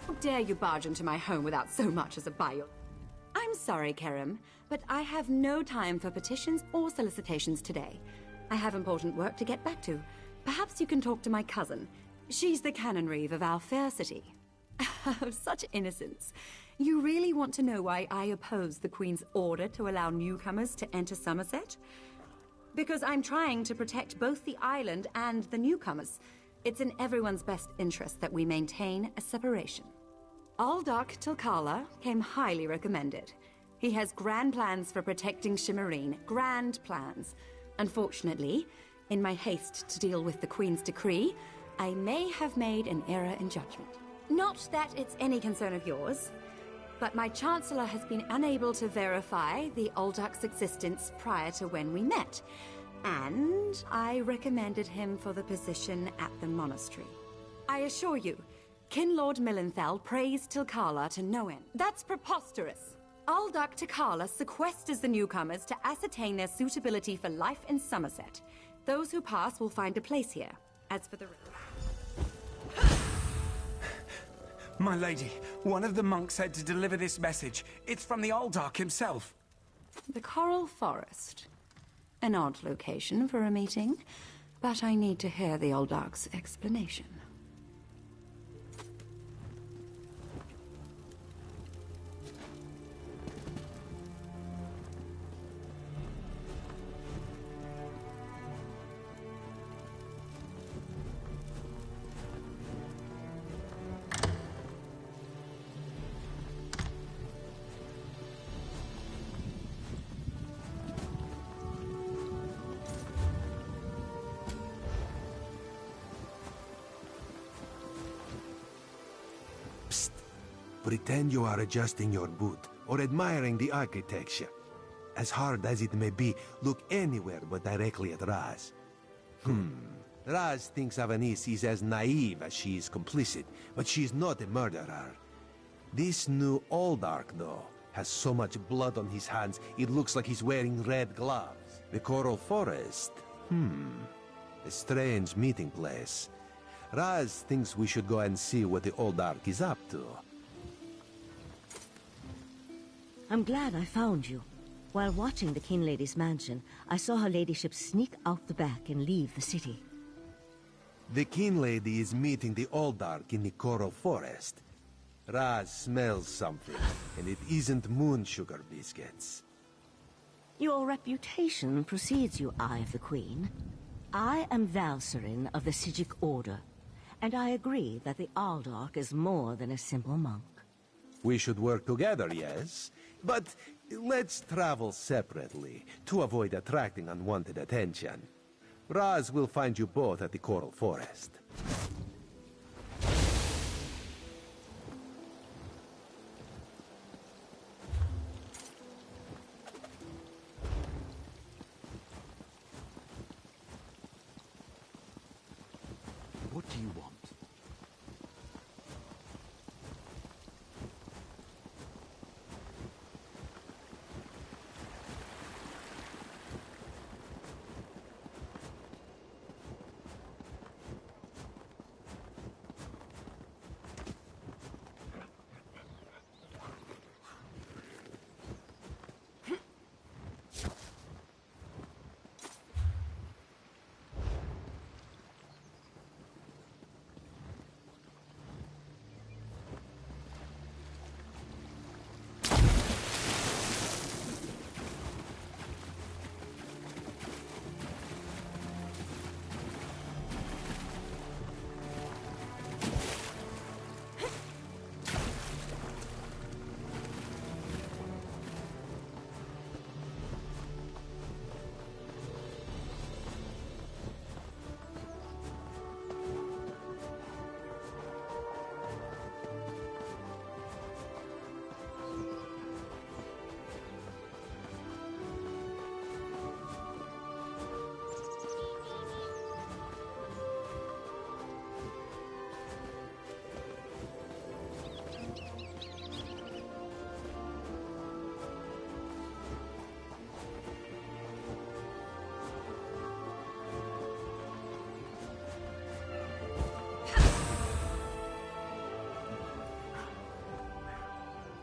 How dare you barge into my home without so much as a bio? I'm sorry, Kerem, but I have no time for petitions or solicitations today. I have important work to get back to. Perhaps you can talk to my cousin. She's the Canon Reeve of our fair city. Oh, such innocence. You really want to know why I oppose the Queen's order to allow newcomers to enter Somerset? Because I'm trying to protect both the island and the newcomers. It's in everyone's best interest that we maintain a separation. Aldark Tilkala came highly recommended. He has grand plans for protecting Shimmerine. Grand plans. Unfortunately, in my haste to deal with the Queen's decree, I may have made an error in judgment. Not that it's any concern of yours, but my Chancellor has been unable to verify the Aldark's existence prior to when we met, and I recommended him for the position at the monastery. I assure you, Kinlord Millenthal praised Tilkala to no end. That's preposterous. Aldark Tilkala sequesters the newcomers to ascertain their suitability for life in Somerset. Those who pass will find a place here. As for the rest... My lady, one of the monks said to deliver this message. It's from the Aldark himself. The Coral Forest. An odd location for a meeting, but I need to hear the Aldark's explanation. Pretend you are adjusting your boot. or admiring the architecture. As hard as it may be, look anywhere but directly at Raz. Raz thinks Avanis is as naive as she is complicit, but she's not a murderer. This new Oldark, though, has so much blood on his hands, it looks like he's wearing red gloves. The Coral Forest? A strange meeting place. Raz thinks we should go and see what the Oldark is up to. I'm glad I found you. While watching the King Lady's mansion, I saw her ladyship sneak out the back and leave the city. The King Lady is meeting the Oldark in the Coral Forest. Raz smells something, and it isn't moon sugar biscuits. Your reputation precedes you, Eye of the Queen. I am Valcerin of the Sijic Order, and I agree that the Oldark is more than a simple monk. We should work together, yes? But let's travel separately, to avoid attracting unwanted attention. Raz will find you both at the Coral Forest. What do you want?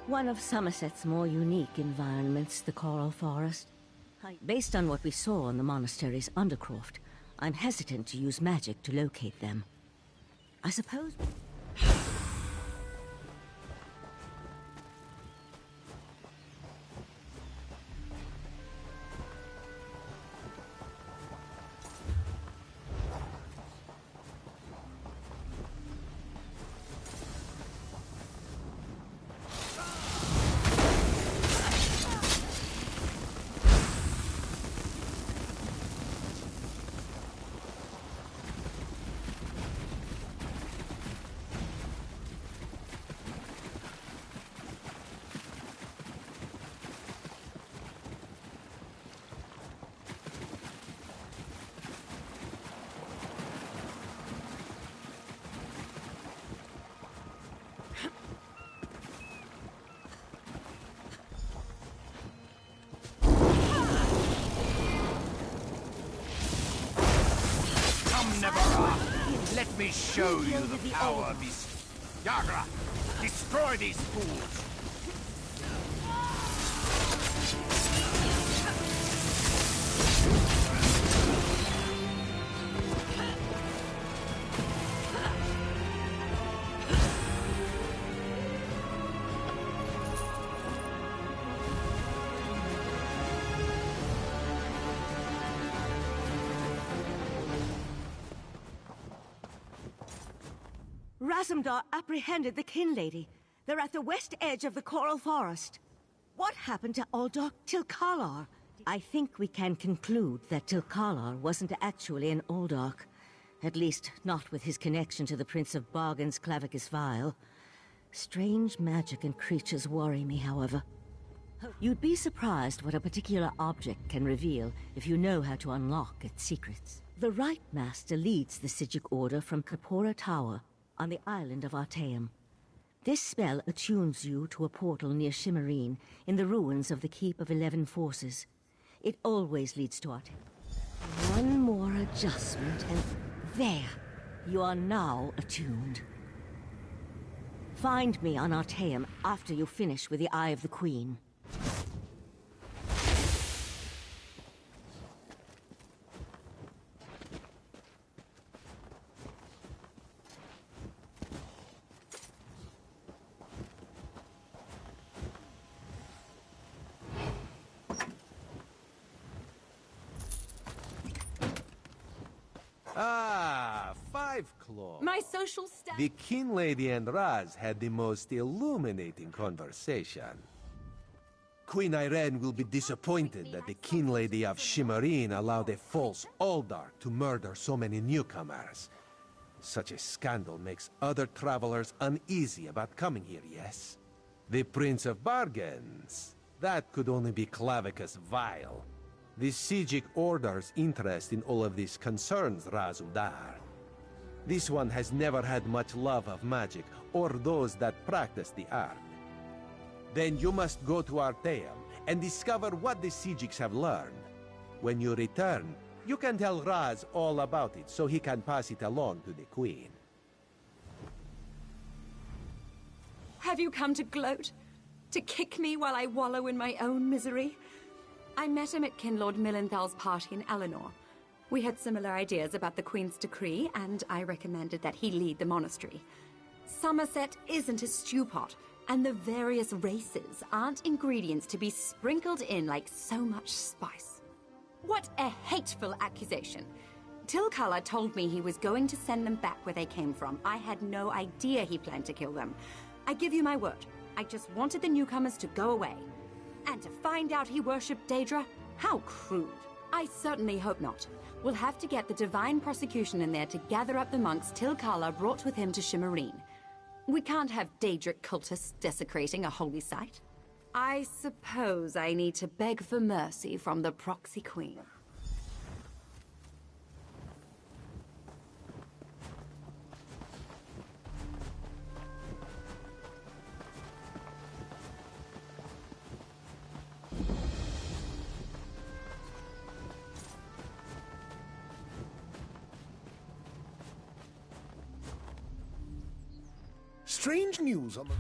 One of Somerset's more unique environments, the Coral Forest. Based on what we saw in the monastery's undercroft, I'm hesitant to use magic to locate them. I suppose... Let me show you the power of this. Yagra, destroy these fools! Razumdar apprehended the Kin Lady. They're at the west edge of the Coral Forest. What happened to Uldark Tilkalar? I think we can conclude that Tilkalar wasn't actually an Uldark. At least, not with his connection to the Prince of Bargain's Clavicus Vial. Strange magic and creatures worry me, however. You'd be surprised what a particular object can reveal if you know how to unlock its secrets. The Right Master leads the Sijic Order from Kapora Tower on the island of Artaeum. This spell attunes you to a portal near Shimmerine in the ruins of the Keep of 11 Forces. It always leads to Artaeum. One more adjustment and there, you are now attuned. Find me on Artaeum after you finish with the Eye of the Queen. Ah, Five Claw. My social status. The King Lady and Raz had the most illuminating conversation. Queen Irene will be disappointed that the King Lady of Shimmerine allowed a false Aldark to murder so many newcomers. Such a scandal makes other travelers uneasy about coming here, yes? The Prince of Bargains. That could only be Clavicus Vile. The Sijic Order's interest in all of this concerns Razudar. This one has never had much love of magic, or those that practice the art. Then you must go to Artaeum and discover what the Sijics have learned. When you return, you can tell Raz all about it so he can pass it along to the Queen. Have you come to gloat? To kick me while I wallow in my own misery? I met him at Kinlord Millenthal's party in Eleanor. We had similar ideas about the Queen's decree, and I recommended that he lead the monastery. Somerset isn't a stew pot, and the various races aren't ingredients to be sprinkled in like so much spice. What a hateful accusation. Tilkala told me he was going to send them back where they came from. I had no idea he planned to kill them. I give you my word. I just wanted the newcomers to go away. And to find out he worshipped Daedra? How crude. I certainly hope not. We'll have to get the Divine Prosecution in there to gather up the monks Tilkala brought with him to Shimmerine. We can't have Daedric cultists desecrating a holy site. I suppose I need to beg for mercy from the proxy queen. Strange news on the...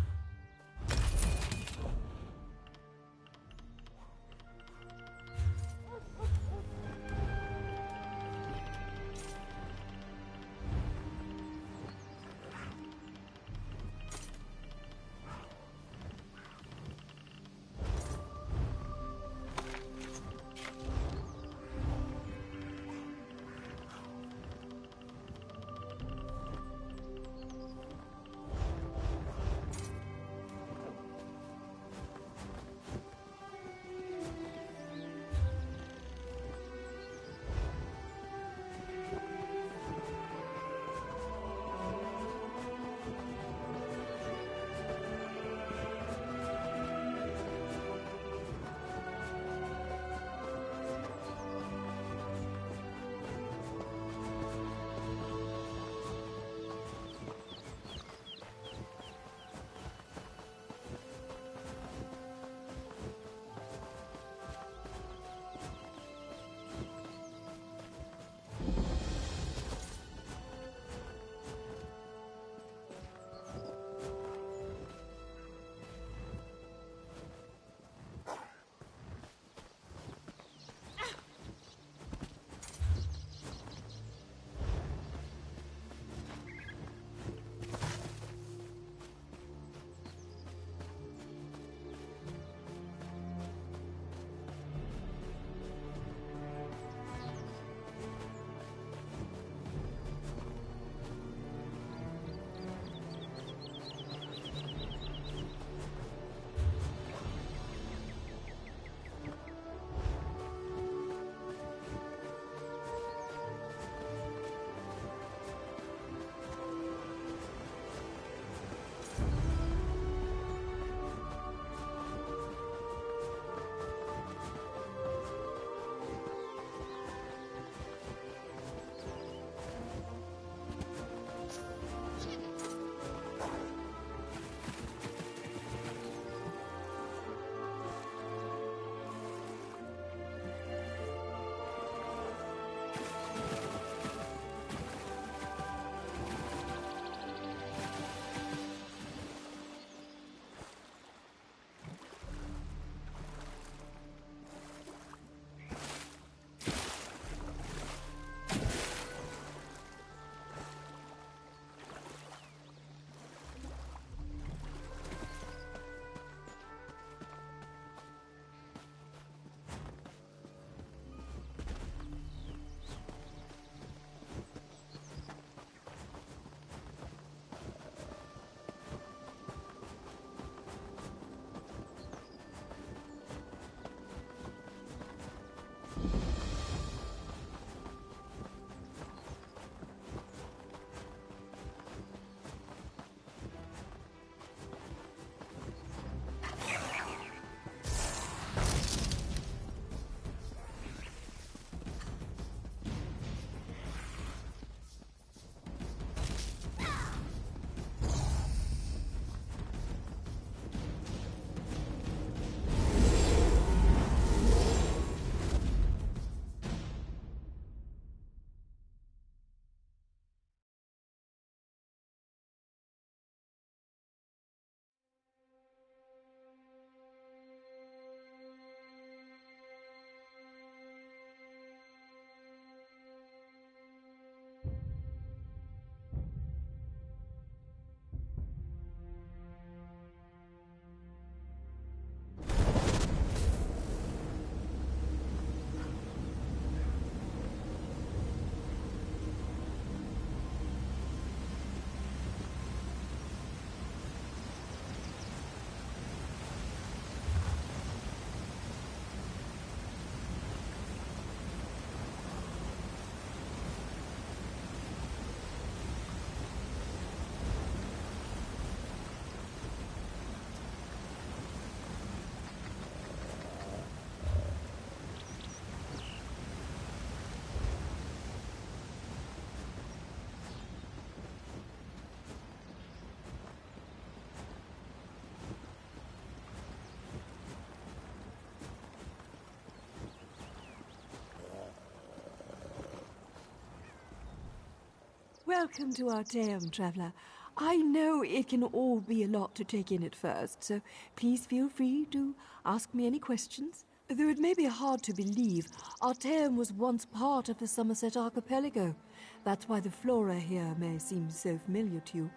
Welcome to Arteum, Traveler. I know it can all be a lot to take in at first, so please feel free to ask me any questions. Though it may be hard to believe, Arteum was once part of the Somerset Archipelago. That's why the flora here may seem so familiar to you.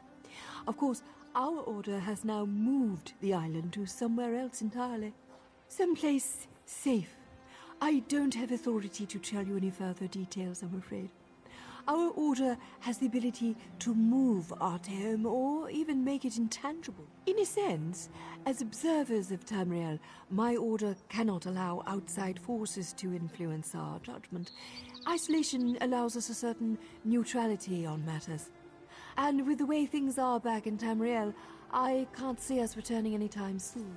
Of course, our order has now moved the island to somewhere else entirely. Someplace safe. I don't have authority to tell you any further details, I'm afraid. Our order has the ability to move Arteum or even make it intangible. In a sense, as observers of Tamriel, my order cannot allow outside forces to influence our judgment. Isolation allows us a certain neutrality on matters. And with the way things are back in Tamriel, I can't see us returning anytime soon.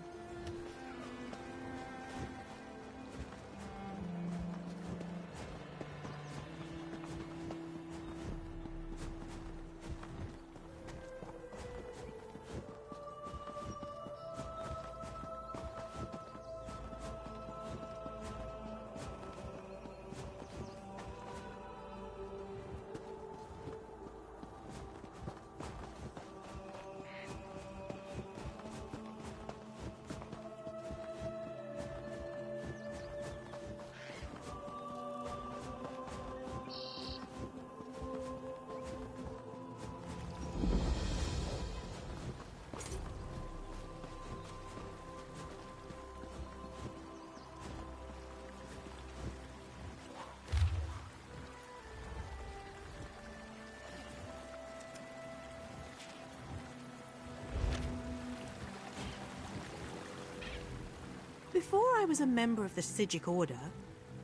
Before I was a member of the Psijic Order,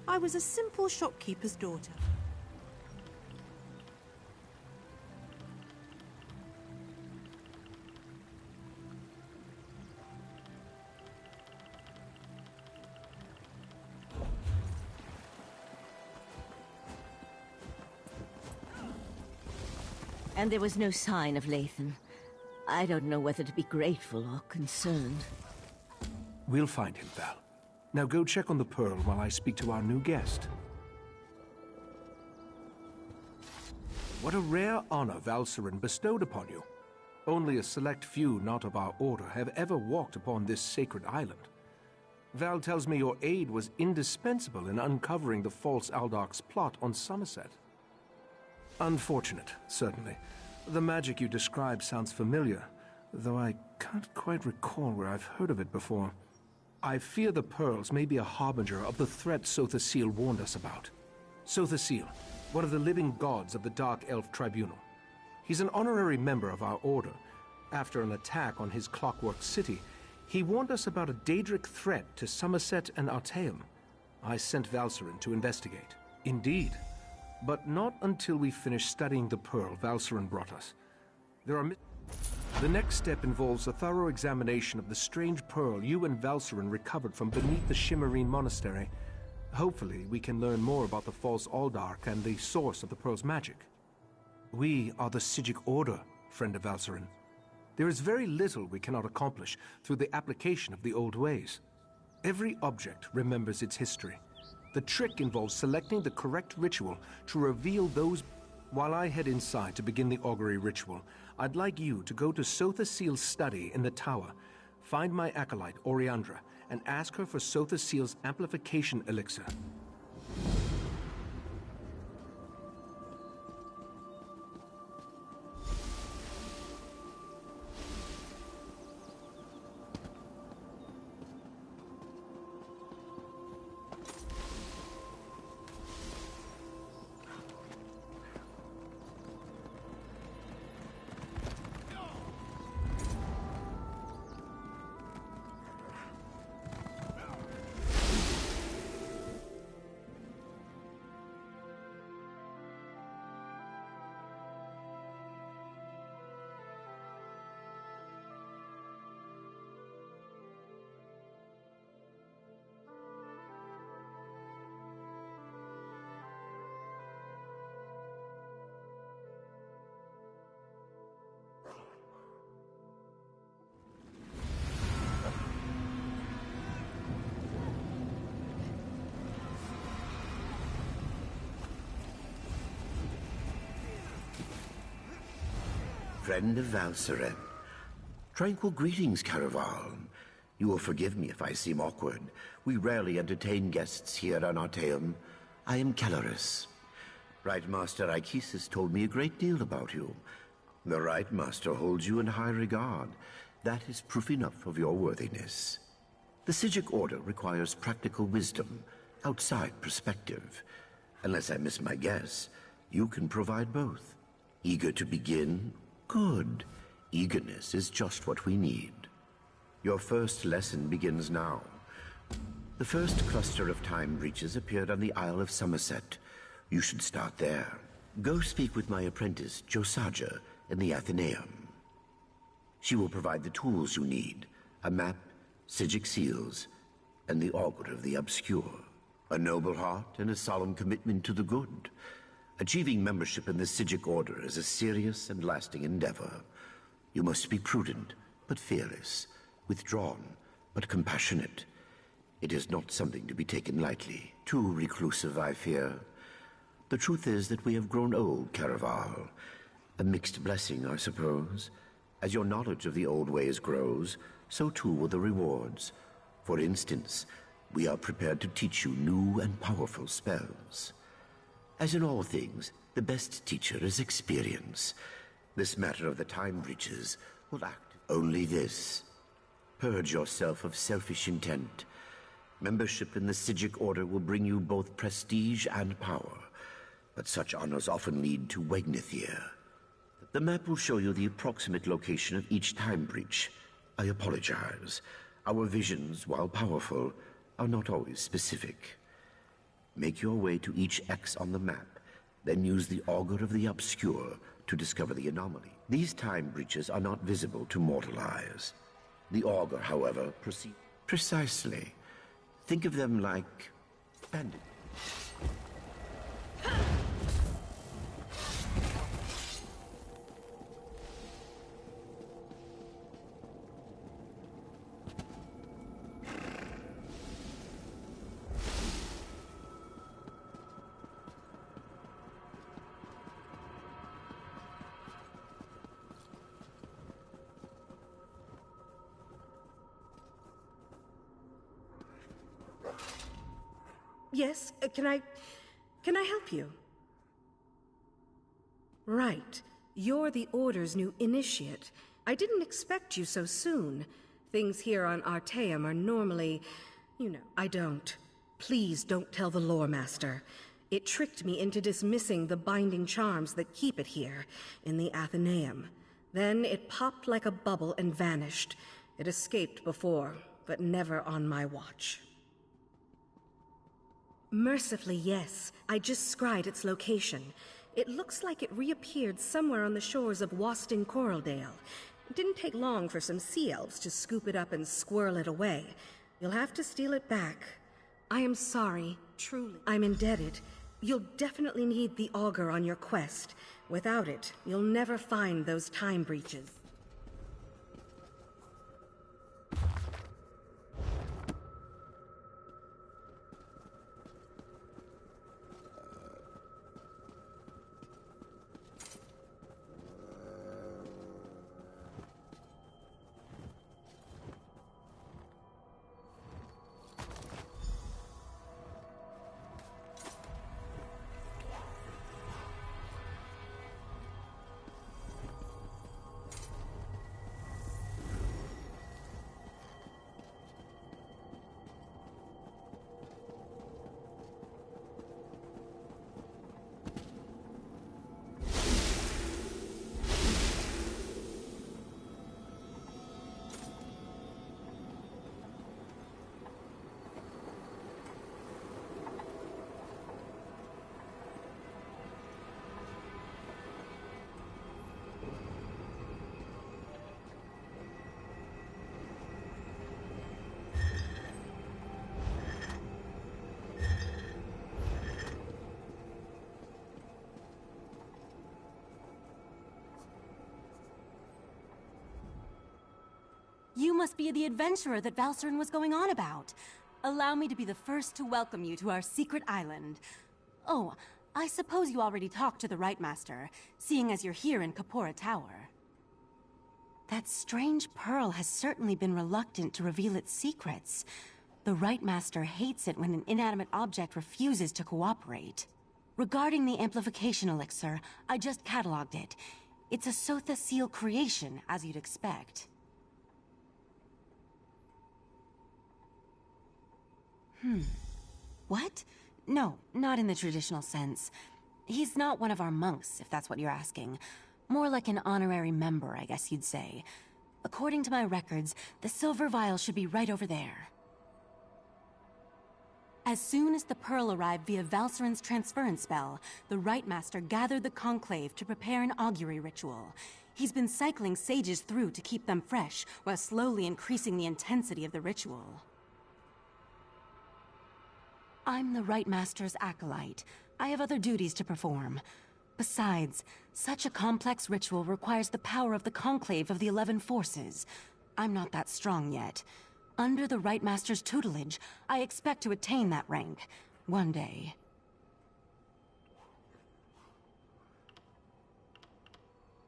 I was a simple shopkeeper's daughter. And there was no sign of Lathan. I don't know whether to be grateful or concerned. We'll find him, Val. Now go check on the Pearl while I speak to our new guest. What a rare honor Valcerin bestowed upon you. Only a select few not of our order have ever walked upon this sacred island. Val tells me your aid was indispensable in uncovering the false Aldarch's plot on Somerset. Unfortunate, certainly. The magic you describe sounds familiar, though I can't quite recall where I've heard of it before. I fear the pearls may be a harbinger of the threat Sothasil warned us about. Sothasil, one of the living gods of the Dark Elf Tribunal. He's an honorary member of our order. After an attack on his Clockwork City, he warned us about a Daedric threat to Somerset and Arteum. I sent Valcerin to investigate. Indeed. But not until we finish studying the pearl Valcerin brought us. The next step involves a thorough examination of the strange pearl you and Valcerin recovered from beneath the Shimmerine Monastery. Hopefully, we can learn more about the false Aldarch and the source of the pearl's magic. We are the Psijic Order, friend of Valcerin. There is very little we cannot accomplish through the application of the old ways. Every object remembers its history. The trick involves selecting the correct ritual to reveal those. While I head inside to begin the augury ritual, I'd like you to go to Sothasil's study in the tower, find my acolyte, Oriandra, and ask her for Sothasil's amplification elixir. Friend of Valseren. Tranquil greetings, Caraval. You will forgive me if I seem awkward. We rarely entertain guests here on Artaeum. I am Caloris. Right Master Ichesis told me a great deal about you. The Right Master holds you in high regard. That is proof enough of your worthiness. The Psijic Order requires practical wisdom, outside perspective. Unless I miss my guess, you can provide both. Eager to begin? Good. Eagerness is just what we need. Your first lesson begins now. The first cluster of time breaches appeared on the Isle of Somerset. You should start there. Go speak with my apprentice, Josaja, in the Athenaeum. She will provide the tools you need, a map, Psijic seals, and the Augur of the Obscure. A noble heart and a solemn commitment to the good. Achieving membership in the Psijic Order is a serious and lasting endeavor. You must be prudent, but fearless, withdrawn, but compassionate. It is not something to be taken lightly. Too reclusive, I fear. The truth is that we have grown old, Caraval. A mixed blessing, I suppose. As your knowledge of the old ways grows, so too will the rewards. For instance, we are prepared to teach you new and powerful spells. As in all things, the best teacher is experience. This matter of the time breaches will act only this. Purge yourself of selfish intent. Membership in the Psijic Order will bring you both prestige and power, but such honors often lead to Wegnithir. The map will show you the approximate location of each time breach. I apologize. Our visions, while powerful, are not always specific. Make your way to each X on the map, then use the Augur of the Obscure to discover the anomaly. These time breaches are not visible to mortal eyes. The Augur, however, proceed precisely. Think of them like bandits. Yes, can I help you? Right. You're the Order's new initiate. I didn't expect you so soon. Things here on Artaeum are normally... I don't. Please don't tell the Lore Master. It tricked me into dismissing the binding charms that keep it here, in the Athenaeum. Then it popped like a bubble and vanished. It escaped before, but never on my watch. Mercifully, yes. I just scried its location. It looks like it reappeared somewhere on the shores of Waston Coraldale. It didn't take long for some sea elves to scoop it up and squirrel it away. You'll have to steal it back. I am sorry, truly. I'm indebted. You'll definitely need the Augur on your quest. Without it, you'll never find those time breaches. You must be the adventurer that Valseren was going on about. Allow me to be the first to welcome you to our secret island. Oh, I suppose you already talked to the Right Master, seeing as you're here in Kapora Tower. That strange pearl has certainly been reluctant to reveal its secrets. The Rite Master hates it when an inanimate object refuses to cooperate. Regarding the amplification elixir, I just cataloged it. It's a Sotha Seal creation, as you'd expect. What? No, not in the traditional sense. He's not one of our monks, if that's what you're asking. More like an honorary member, I guess you'd say. According to my records, the silver vial should be right over there. As soon as the pearl arrived via Valserin's transference spell, the Rite Master gathered the Conclave to prepare an augury ritual. He's been cycling sages through to keep them fresh, while slowly increasing the intensity of the ritual. I'm the Rite Master's acolyte. I have other duties to perform. Besides, such a complex ritual requires the power of the Conclave of the 11 Forces. I'm not that strong yet. Under the Rite Master's tutelage, I expect to attain that rank. One day.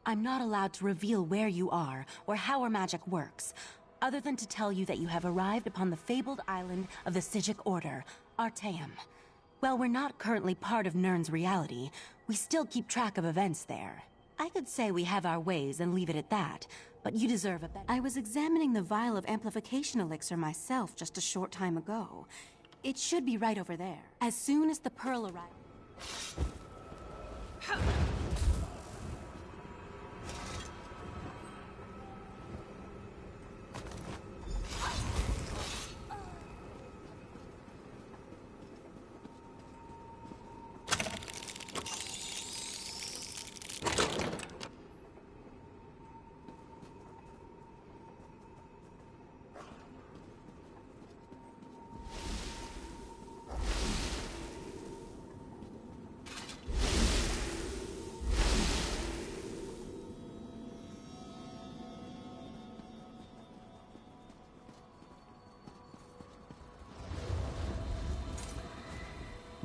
I'm not allowed to reveal where you are, or how our magic works, other than to tell you that you have arrived upon the fabled island of the Psijic Order, Artaeum. While we're not currently part of Nirn's reality, we still keep track of events there. I could say we have our ways and leave it at that, but you deserve a better. I was examining the vial of amplification elixir myself just a short time ago. It should be right over there. As soon as the pearl arrives...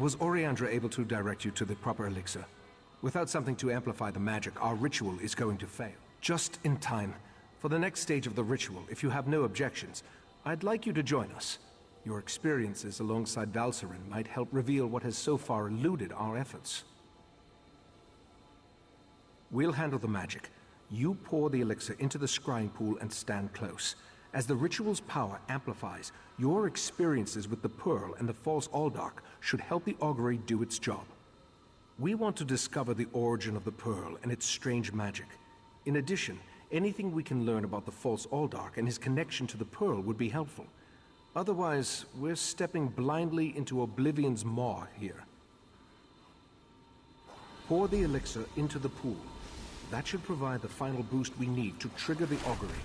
Was Oriandra able to direct you to the proper elixir? Without something to amplify the magic, our ritual is going to fail. Just in time. For the next stage of the ritual, if you have no objections, I'd like you to join us. Your experiences alongside Valserin might help reveal what has so far eluded our efforts. We'll handle the magic. You pour the elixir into the scrying pool and stand close. As the ritual's power amplifies, your experiences with the Pearl and the False Aldark should help the augury do its job. We want to discover the origin of the Pearl and its strange magic. In addition, anything we can learn about the False Aldark and his connection to the Pearl would be helpful. Otherwise, we're stepping blindly into Oblivion's maw here. Pour the elixir into the pool. That should provide the final boost we need to trigger the augury.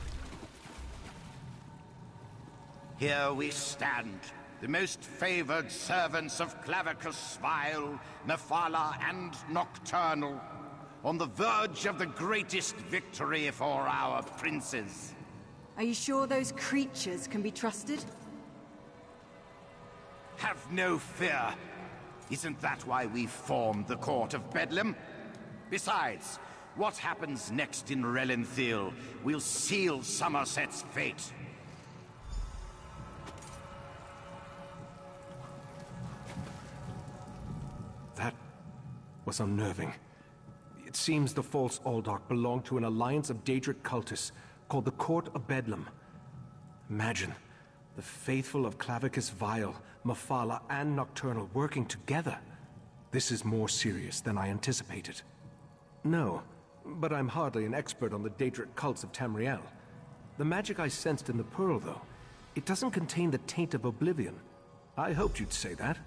Here we stand, the most favored servants of Clavicus Vile, Mephala, and Nocturnal, on the verge of the greatest victory for our princes. Are you sure those creatures can be trusted? Have no fear. Isn't that why we formed the Court of Bedlam? Besides, what happens next in Relenthiel will seal Somerset's fate. That was unnerving. It seems the False Aldark belonged to an alliance of Daedric cultists called the Court of Bedlam. Imagine, the faithful of Clavicus Vile, Mephala, and Nocturnal working together. This is more serious than I anticipated. No, but I'm hardly an expert on the Daedric cults of Tamriel. The magic I sensed in the Pearl, though, it doesn't contain the taint of Oblivion. I hoped you'd say that.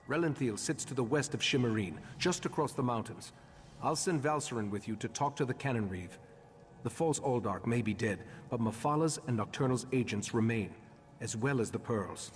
Relenthiel sits to the west of Shimmerine, just across the mountains. I'll send Valserin with you to talk to the Cannon Reeve. The False Aldark may be dead, but Mephala's and Nocturnal's agents remain, as well as the Pearls.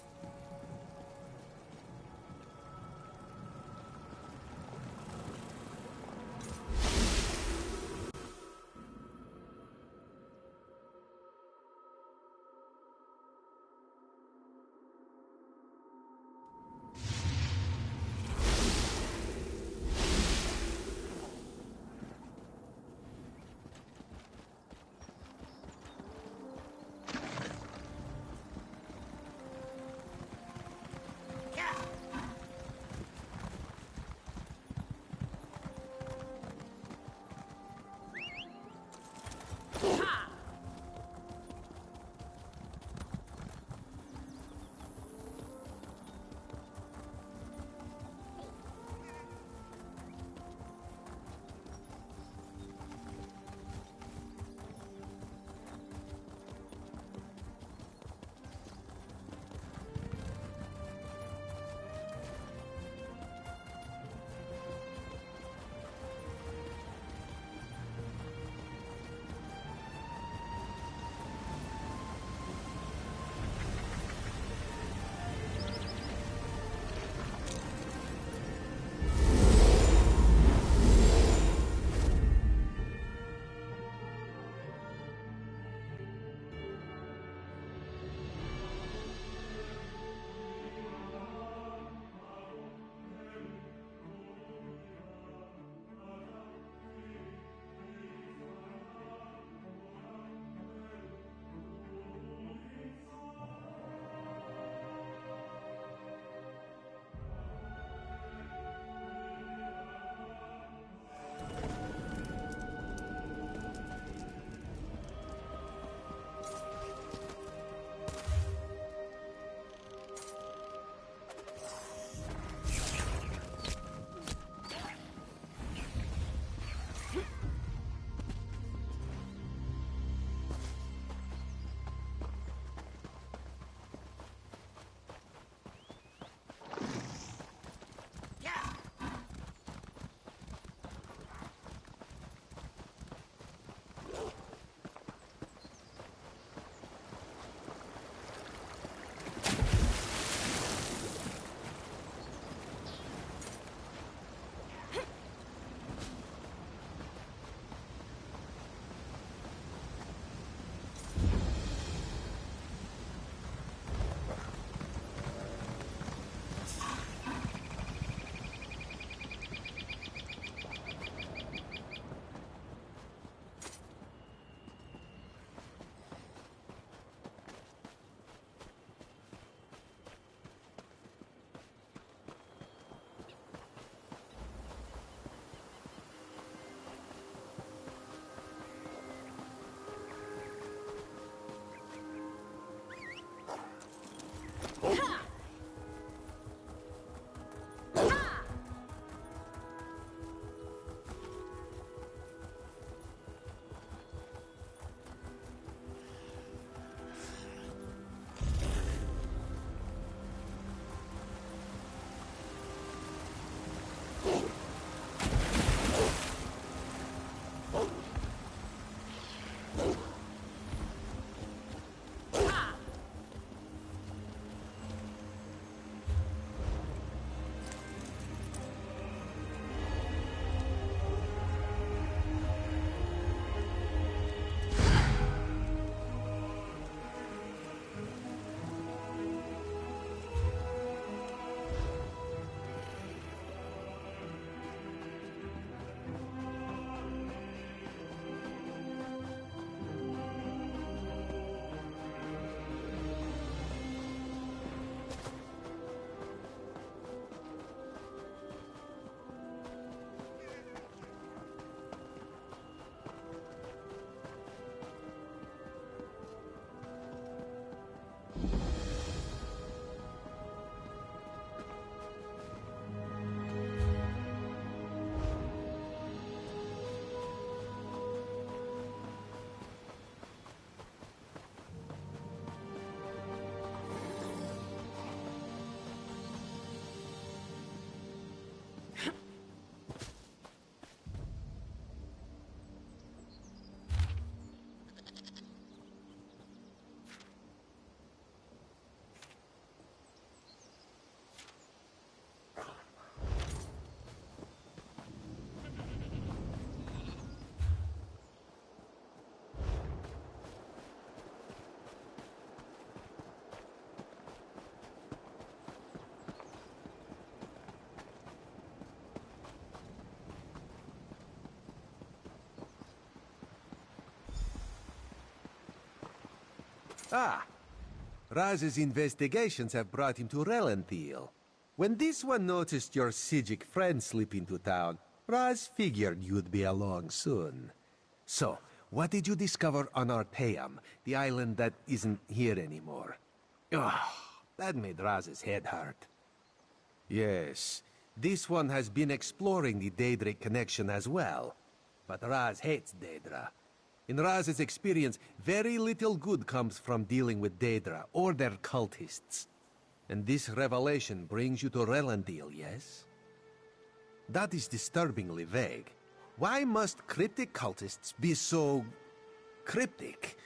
Ah, Raz's investigations have brought him to Relenthiel. When this one noticed your Sijic friend slip into town, Raz figured you'd be along soon. So, what did you discover on Arteum, the island that isn't here anymore? Ugh, that made Raz's head hurt. Yes, this one has been exploring the Daedra connection as well. But Raz hates Daedra. In Raz's experience, very little good comes from dealing with Daedra or their cultists. And this revelation brings you to Relenthiel, yes? That is disturbingly vague. Why must cryptic cultists be so... cryptic?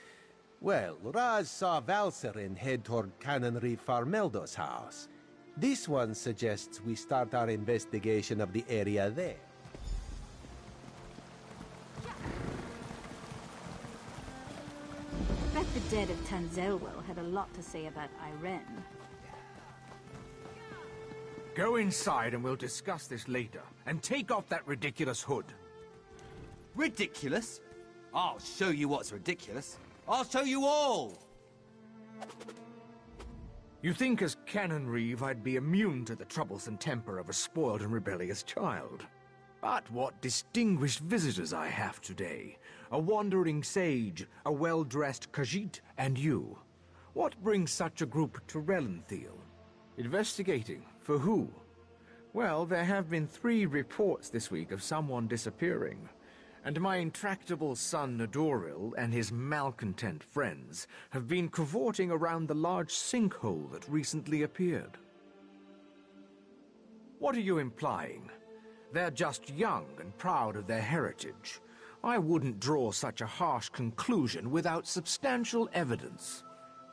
Well, Raz saw Valserin head toward Canonry Farmeldo's house. This one suggests we start our investigation of the area there. I bet the dead of Tanzelwell had a lot to say about Irene. Go inside and we'll discuss this later. And take off that ridiculous hood. Ridiculous? I'll show you what's ridiculous. I'll show you all! You think as Canon Reeve I'd be immune to the troublesome temper of a spoiled and rebellious child. But what distinguished visitors I have today. A wandering sage, a well-dressed Khajiit, and you. What brings such a group to Relenthiel? Investigating. For who? Well, there have been 3 reports this week of someone disappearing. And my intractable son Nadoril and his malcontent friends have been cavorting around the large sinkhole that recently appeared. What are you implying? They're just young and proud of their heritage. I wouldn't draw such a harsh conclusion without substantial evidence.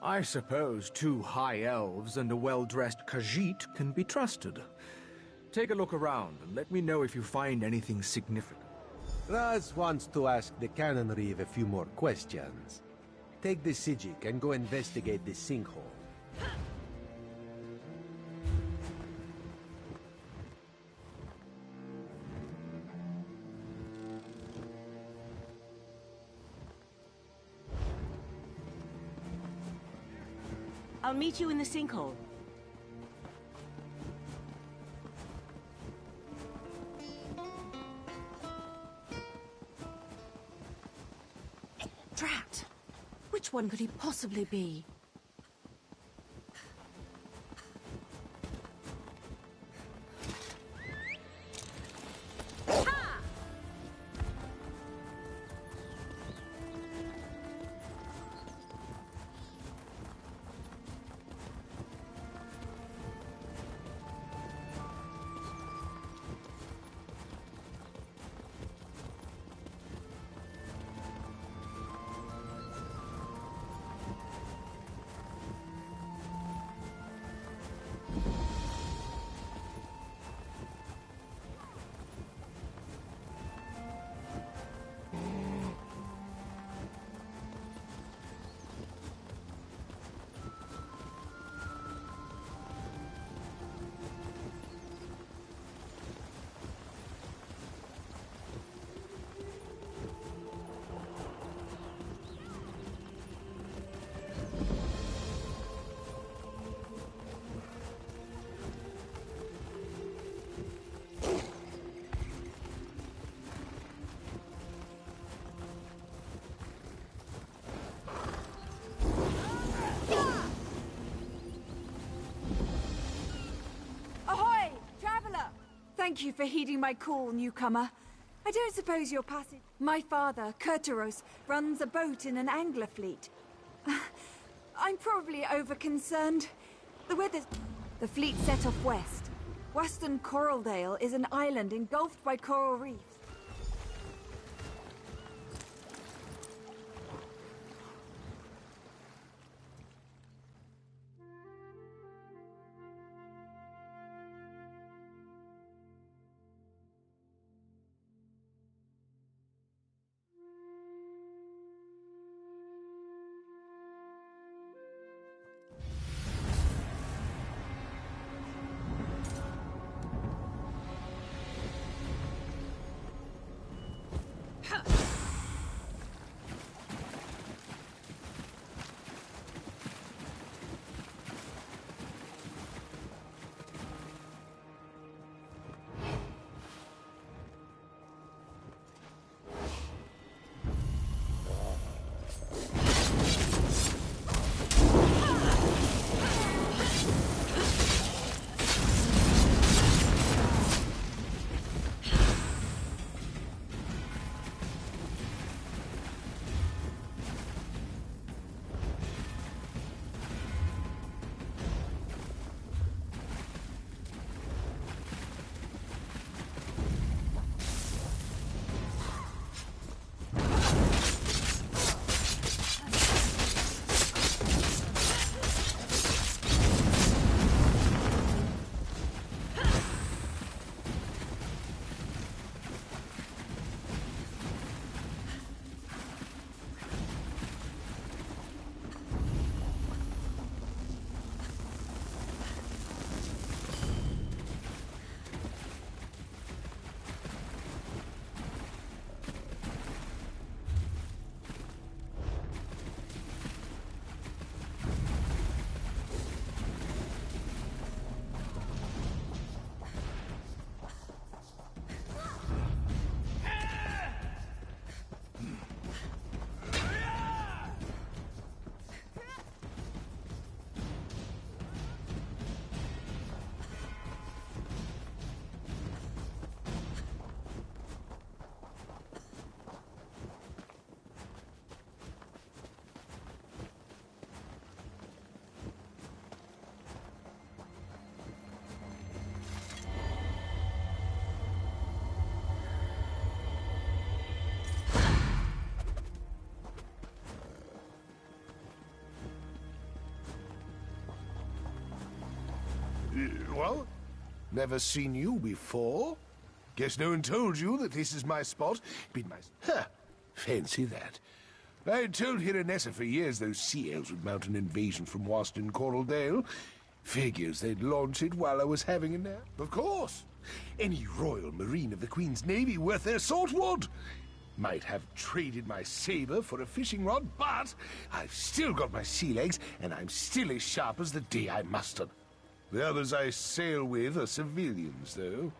I suppose 2 high elves and a well-dressed Khajiit can be trusted. Take a look around and let me know if you find anything significant. Raz wants to ask the Canon Reeve a few more questions. Take the Sijic and go investigate the sinkhole. I'll meet you in the sinkhole. Drat! Which one could he possibly be? Thank you for heeding my call, newcomer. I don't suppose your passage... My father, Kurtaros, runs a boat in an angler fleet. I'm probably over-concerned. The weather's... The fleet set off west. Western Coraldale is an island engulfed by coral reefs. Well, never seen you before. Guess no one told you that this is my spot. Been my... Huh. Fancy that. I had told Hiranessa for years those sea elves would mount an invasion from Waston Coral Dale. Figures they'd launch it while I was having a nap. Of course. Any Royal Marine of the Queen's Navy worth their salt would. Might have traded my saber for a fishing rod, but I've still got my sea legs, and I'm still as sharp as the day I mustered. The others I sail with are civilians, though.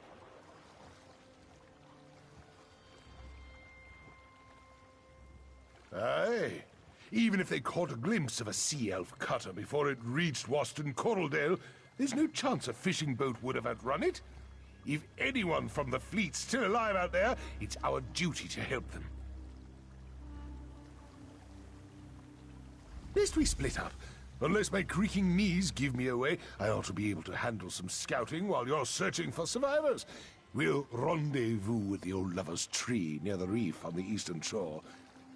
Aye. Even if they caught a glimpse of a sea elf cutter before it reached Waston Coraldale, there's no chance a fishing boat would have outrun it. If anyone from the fleet's still alive out there, it's our duty to help them. Best we split up. Unless my creaking knees give me away, I ought to be able to handle some scouting while you're searching for survivors. We'll rendezvous at the old lover's tree near the reef on the eastern shore.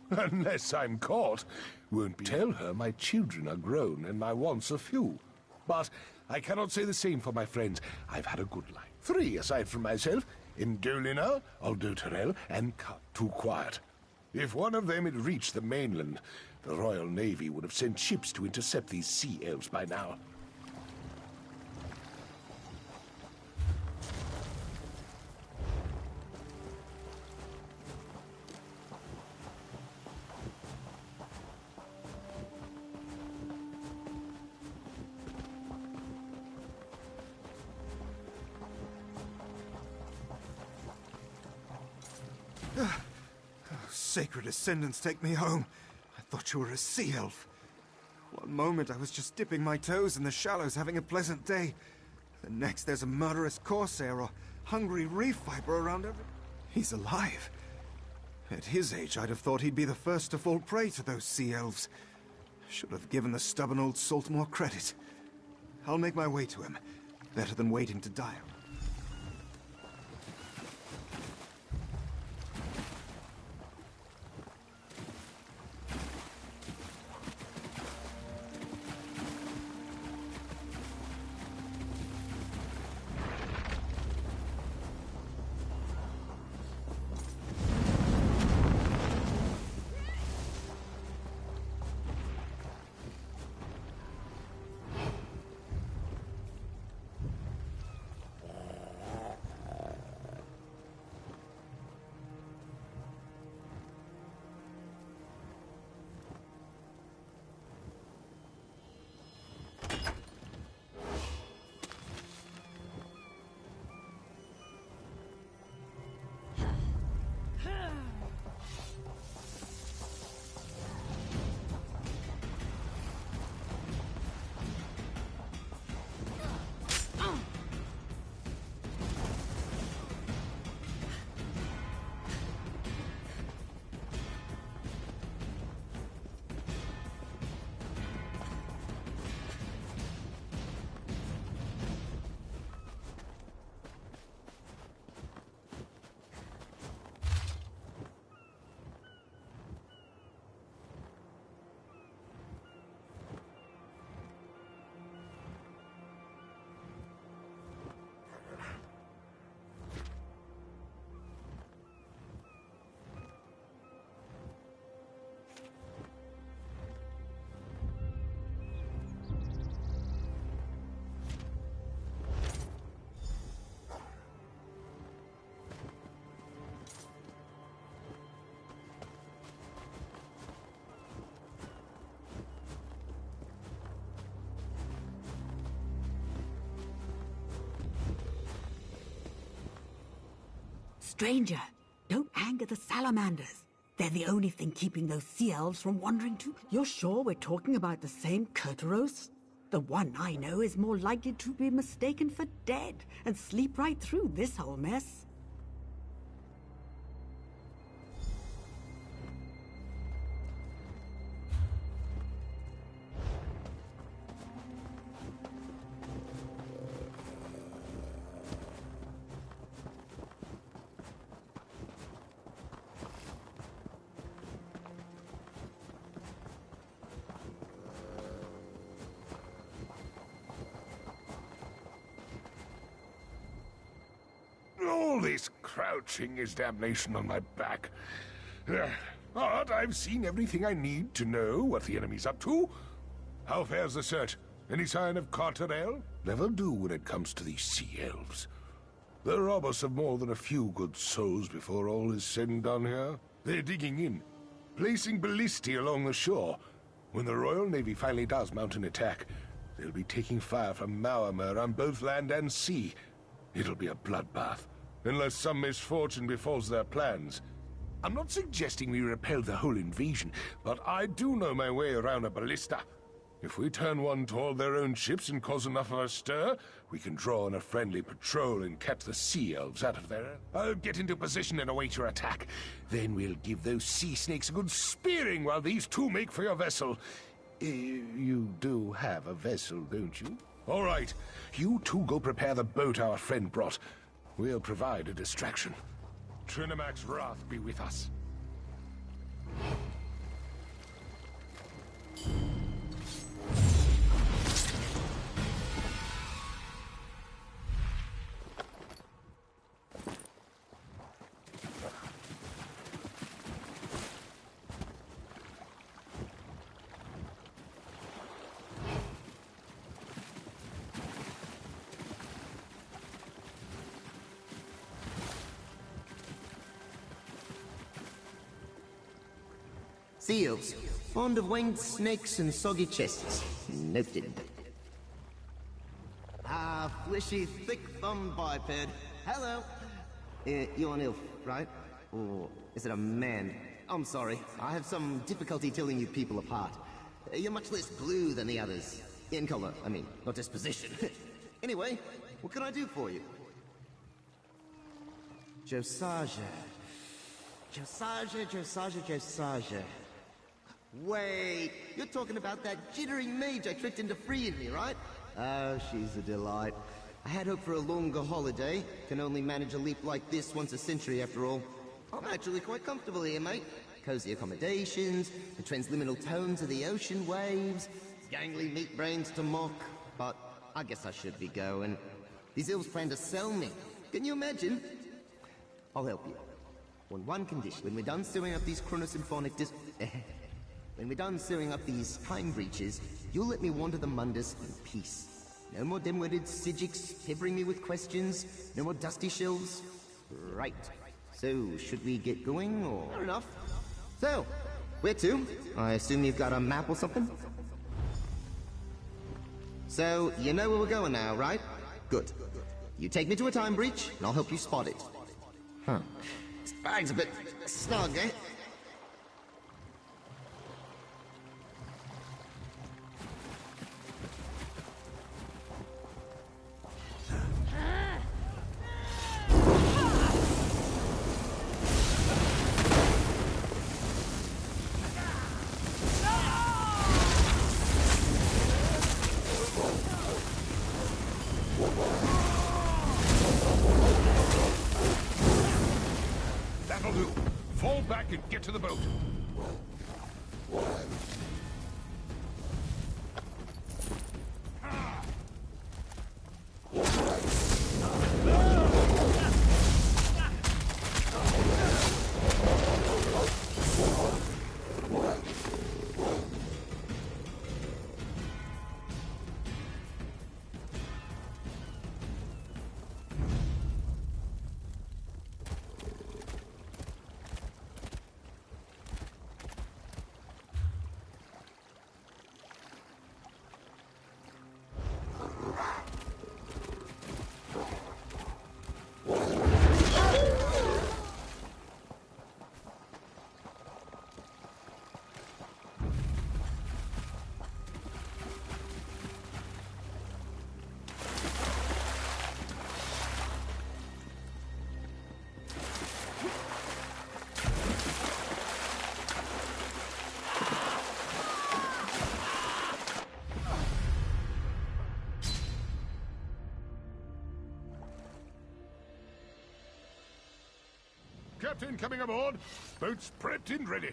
Unless I'm caught, won't tell her my children are grown and my wants are few. But I cannot say the same for my friends. I've had a good life. 3 aside from myself, Indolina, Aldo Terrell, and Cut Too Quiet. If one of them had reached the mainland, the Royal Navy would have sent ships to intercept these sea elves by now. Sacred Ascendants, take me home. I thought you were a sea elf. One moment I was just dipping my toes in the shallows having a pleasant day. The next there's a murderous corsair or hungry reef viper around every... He's alive. At his age, I'd have thought he'd be the first to fall prey to those sea elves. Should have given the stubborn old salt more credit. I'll make my way to him. Better than waiting to die. Stranger, don't anger the salamanders. They're the only thing keeping those sea elves from wandering too. You're sure we're talking about the same Kurtaros? The one I know is more likely to be mistaken for dead and sleep right through this whole mess. All this crouching is damnation on my back. But I've seen everything I need to know what the enemy's up to. How fares the search? Any sign of Carterel? Never do when it comes to these sea elves. They'll rob us of more than a few good souls before all is said and done here. They're digging in, placing ballistae along the shore. When the Royal Navy finally does mount an attack, they'll be taking fire from Maormer on both land and sea. It'll be a bloodbath, unless some misfortune befalls their plans. I'm not suggesting we repel the whole invasion, but I do know my way around a ballista. If we turn one toward their own ships and cause enough of a stir, we can draw on a friendly patrol and catch the sea elves out of there. I'll get into position and await your attack. Then we'll give those sea snakes a good spearing while these two make for your vessel. You do have a vessel, don't you? All right. You two go prepare the boat our friend brought. We'll provide a distraction. Trinamac's wrath be with us. Seals. Fond of winged snakes and soggy chests. Noted. Ah, fleshy, thick-thumbed biped. Hello. You're an elf, right? Or is it a man? I'm sorry. I have some difficulty telling you people apart. You're much less blue than the others. In color, I mean, not disposition. Anyway, what can I do for you? Josiah. Wait, you're talking about that jittering mage I tricked into freeing me, right? Oh, she's a delight. I had hoped for a longer holiday. Can only manage a leap like this once a century, after all. I'm actually quite comfortable here, mate. Cozy accommodations, the transliminal tones of the ocean waves, gangly meat brains to mock. But I guess I should be going. These elves plan to sell me. Can you imagine? I'll help you. On one condition. When we're done sewing up these chronosymphonic When we're done sewing up these time breaches, you'll let me wander the Mundus in peace. No more dim-witted Sijiks peppering me with questions. No more dusty shells. Right. So, should we get going, or... Fair enough. So, where to? I assume you've got a map or something? So, you know where we're going now, right? Good. You take me to a time breach, and I'll help you spot it. Huh. This bag's a bit snug, eh? That'll do. Fall back and get to the boat. Captain coming aboard. Boats prepped and ready.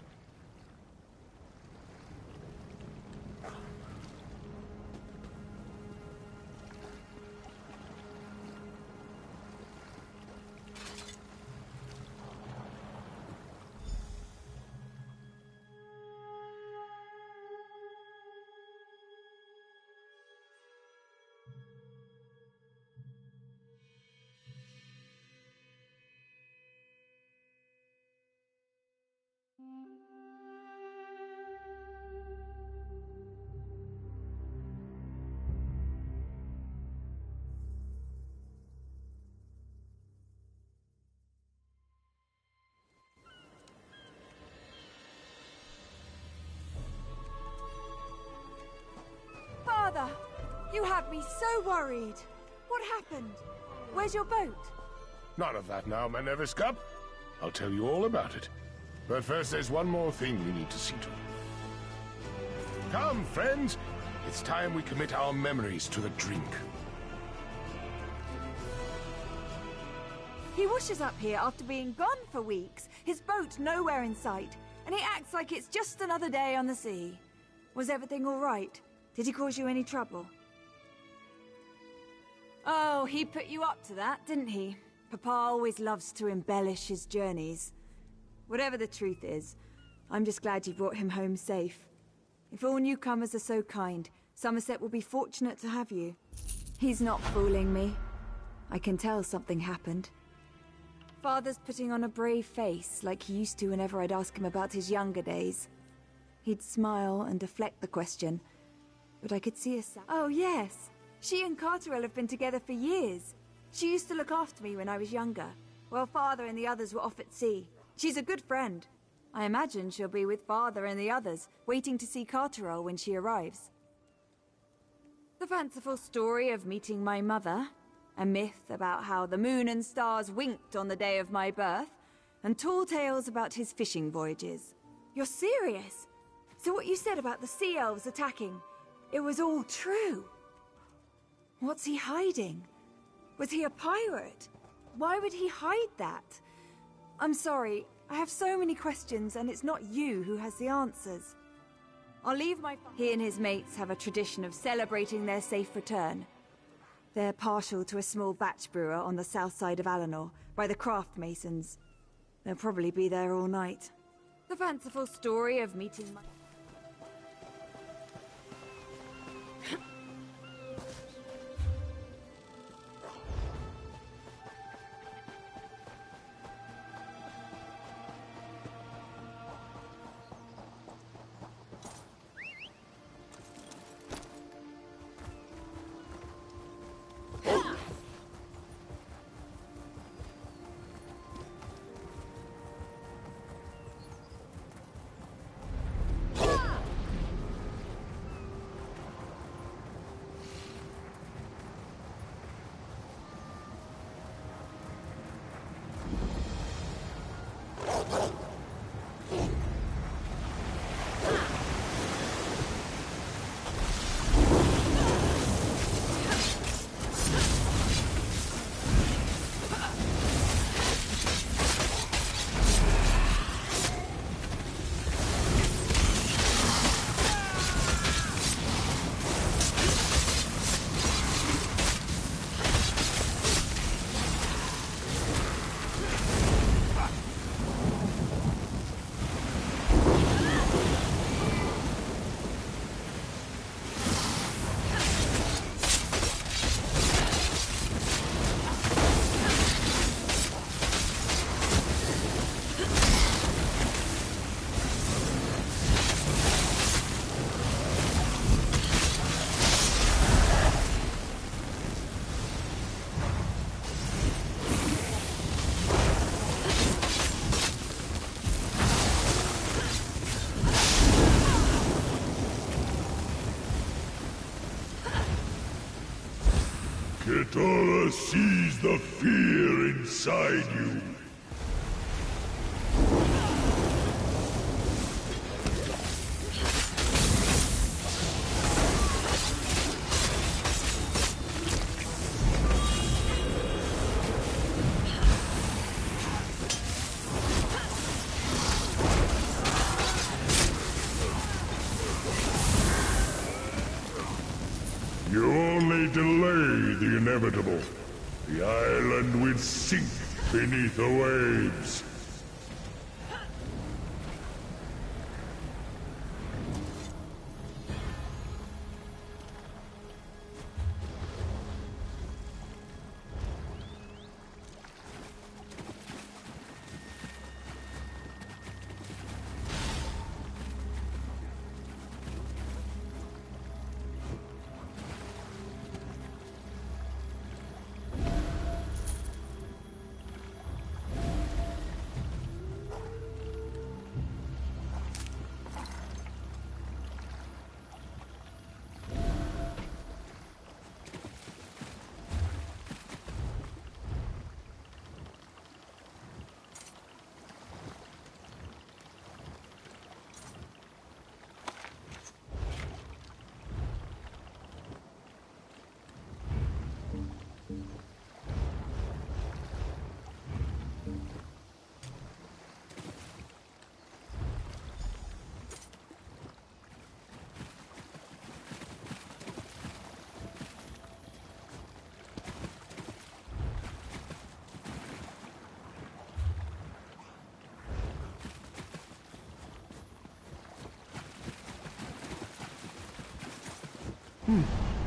You have me so worried. What happened? Where's your boat? None of that now, my nervous cub. I'll tell you all about it. But first, there's one more thing we need to see to. Come, friends. It's time we commit our memories to the drink. He washes up here after being gone for weeks, his boat nowhere in sight, and he acts like it's just another day on the sea. Was everything all right? Did he cause you any trouble? Oh, he put you up to that, didn't he? Papa always loves to embellish his journeys. Whatever the truth is, I'm just glad you brought him home safe. If all newcomers are so kind, Somerset will be fortunate to have you. He's not fooling me. I can tell something happened. Father's putting on a brave face, like he used to whenever I'd ask him about his younger days. He'd smile and deflect the question, but I could see a Oh, yes. She and Carterell have been together for years. She used to look after me when I was younger, while Father and the others were off at sea. She's a good friend. I imagine she'll be with Father and the others, waiting to see Carterell when she arrives. The fanciful story of meeting my mother, a myth about how the moon and stars winked on the day of my birth, and tall tales about his fishing voyages. You're serious? So what you said about the sea elves attacking, it was all true? What's he hiding? Was he a pirate? Why would he hide that? I'm sorry, I have so many questions, and it's not you who has the answers. I'll leave my... He and his mates have a tradition of celebrating their safe return. They're partial to a small batch brewer on the south side of Alinor, by the craft masons. They'll probably be there all night. The fanciful story of meeting my... Ketora sees the fear inside you. You only delay the inevitable. The island will sink beneath the waves.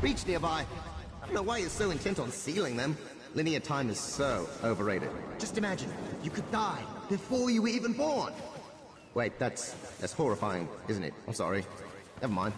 Beach nearby. I don't know why you're so intent on sealing them. Linear time is so overrated. Just imagine, you could die before you were even born. Wait, that's horrifying, isn't it? I'm sorry. Never mind.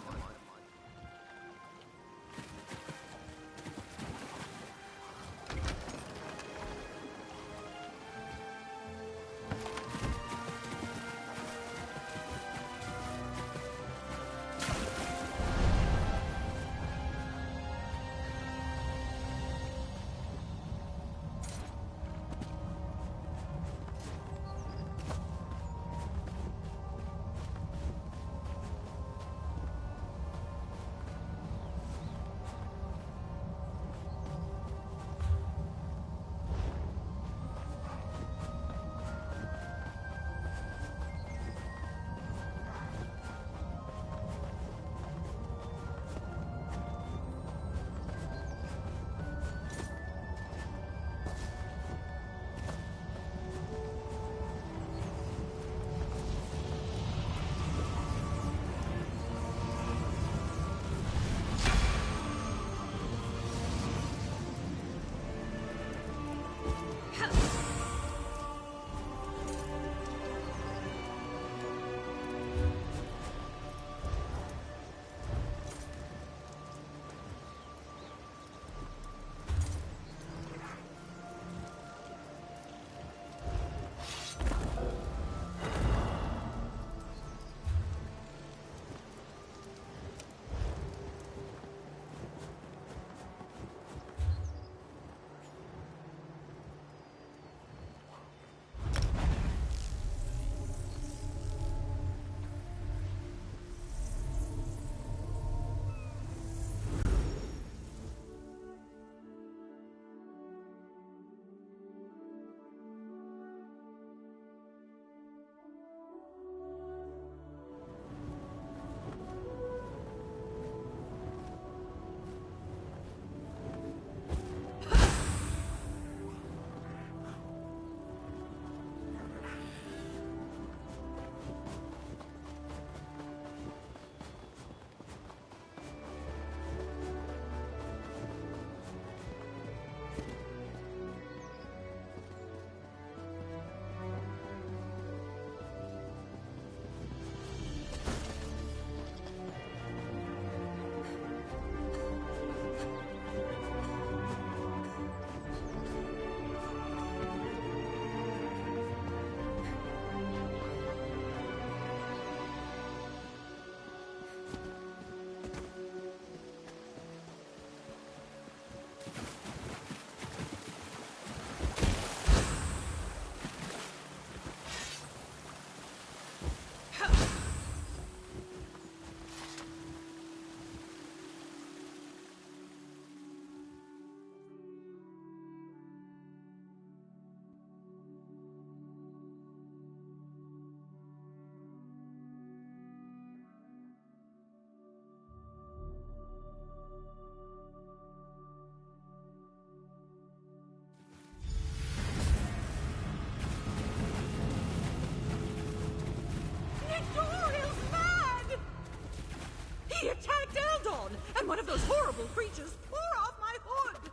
He attacked Eldon, and one of those horrible creatures tore off my hood!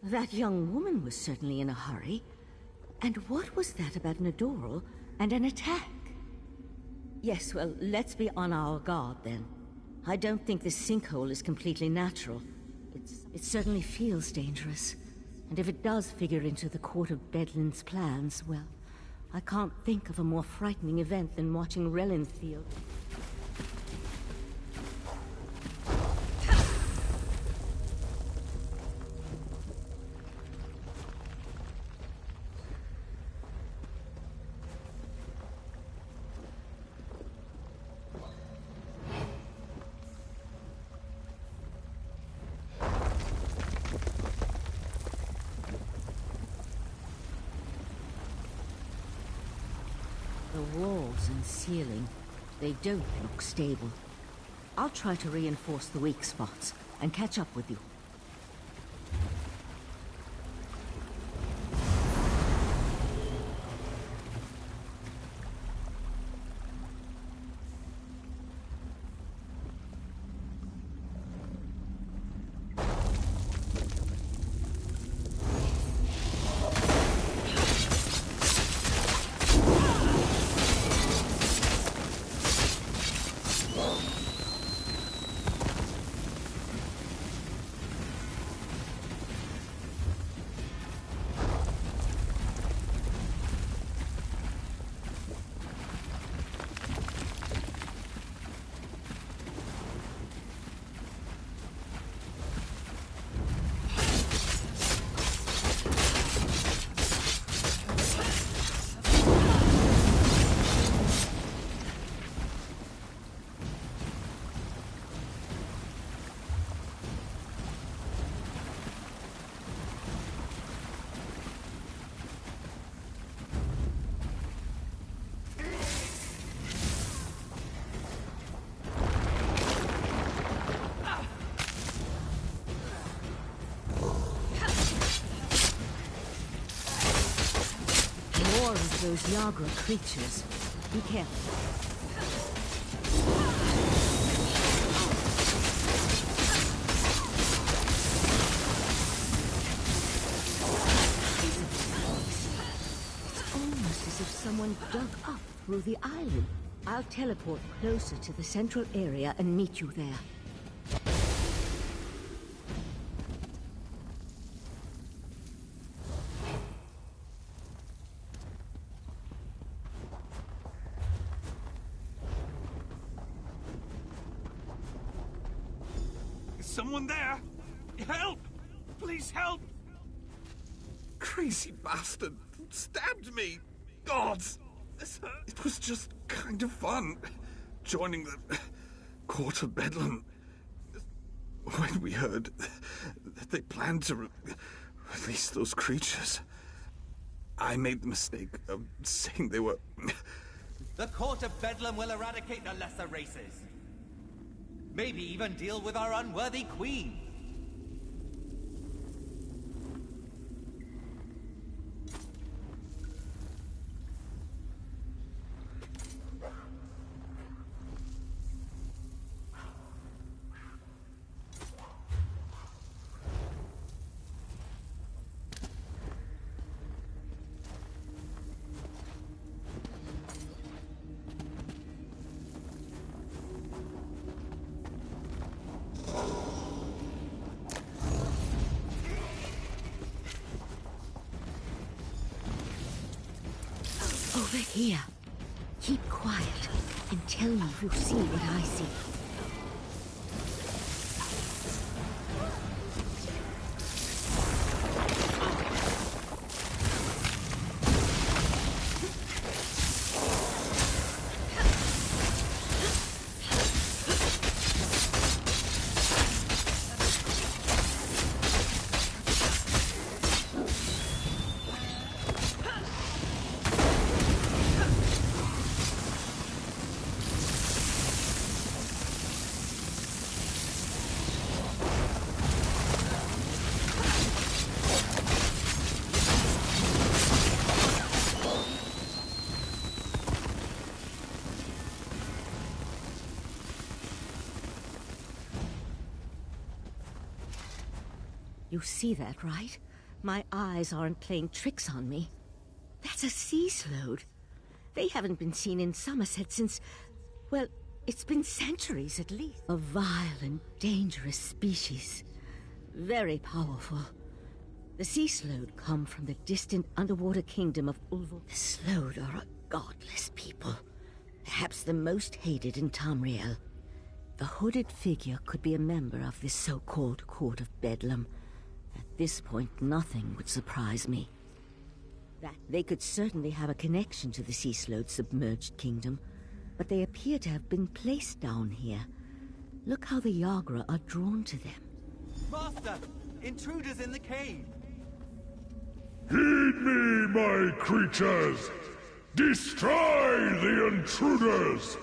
That young woman was certainly in a hurry. And what was that about Nadoral and an attack? Yes, well, let's be on our guard then. I don't think this sinkhole is completely natural. It certainly feels dangerous. And if it does figure into the Court of Bedlin's plans, well, I can't think of a more frightening event than watching Relinfield. The walls and ceiling, they don't look stable. I'll try to reinforce the weak spots and catch up with you. those Yagra creatures. Be careful. It's almost as if someone dug up through the island. I'll teleport closer to the central area and meet you there. Is someone there? Help! Please help! Crazy bastard stabbed me! God! It was just kind of fun, joining the Court of Bedlam. When we heard that they planned to release those creatures, I made the mistake of saying they were... The Court of Bedlam will eradicate the lesser races. Maybe even deal with our unworthy queen. Over here. Keep quiet and tell me if you see what I see. You see that, right? My eyes aren't playing tricks on me. That's a sea slode. They haven't been seen in Somerset since... well, it's been centuries at least. A vile and dangerous species. Very powerful. The sea slode come from the distant underwater kingdom of Ulvo. The slode are a godless people. Perhaps the most hated in Tamriel. The hooded figure could be a member of this so-called Court of Bedlam. At this point, nothing would surprise me. That they could certainly have a connection to the Sea Slode's submerged kingdom, but they appear to have been placed down here. Look how the Yagra are drawn to them. Master! Intruders in the cave! Heed me, my creatures! Destroy the intruders!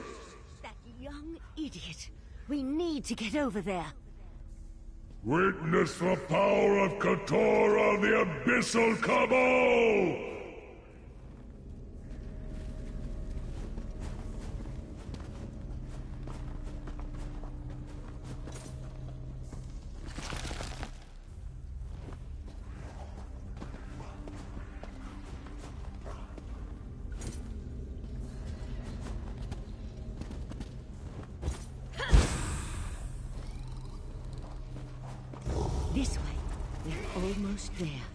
That young idiot! We need to get over there. Witness the power of Katora, the Abyssal Cabal! This way. We're almost there.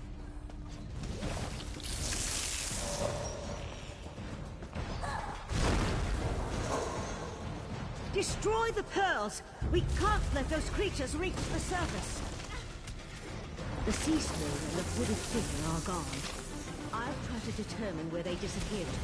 Destroy the pearls! We can't let those creatures reach the surface! The sea slode and the hooded figure are gone. I'll try to determine where they disappeared to.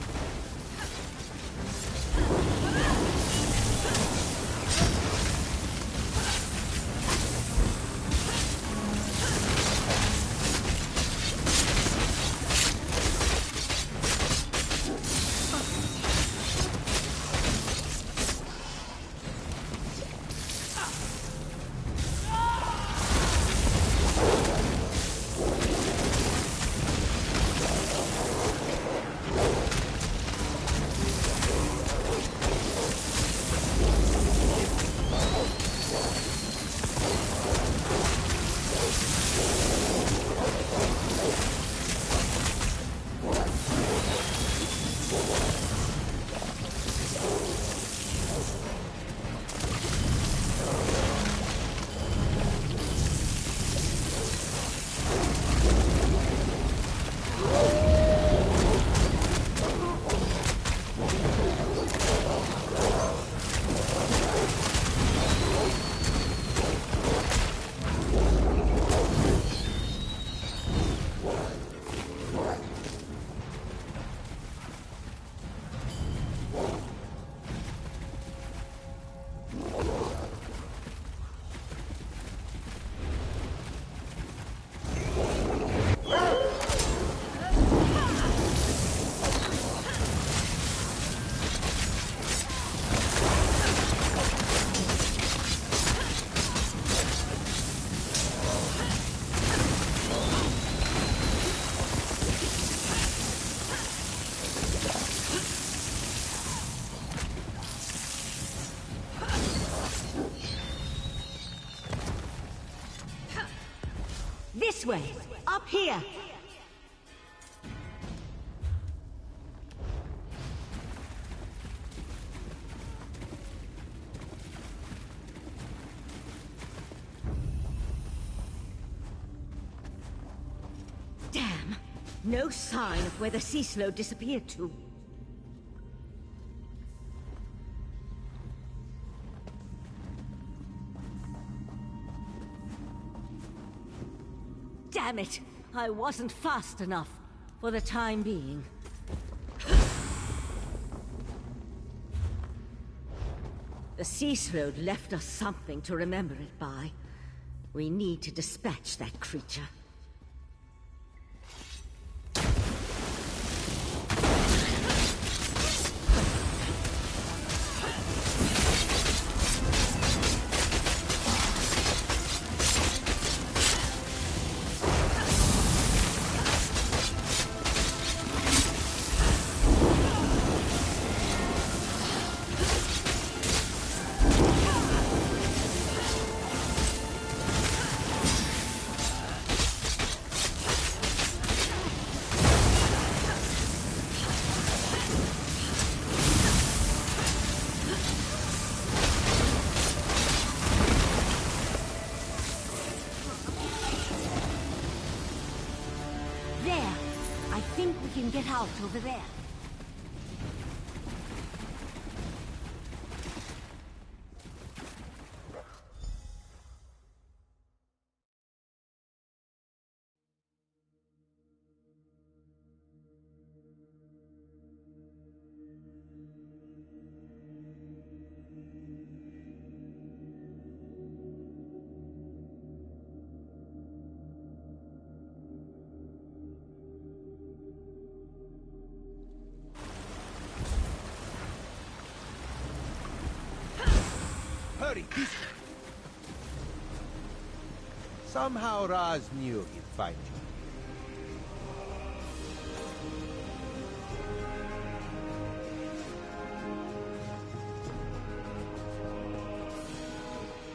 This way! Up here! Damn! No sign of where the sea slow disappeared to. Damn it! I wasn't fast enough, for the time being. The sea slode left us something to remember it by. We need to dispatch that creature. Get out over there. Hurry, this way. Somehow Raz knew he'd find you.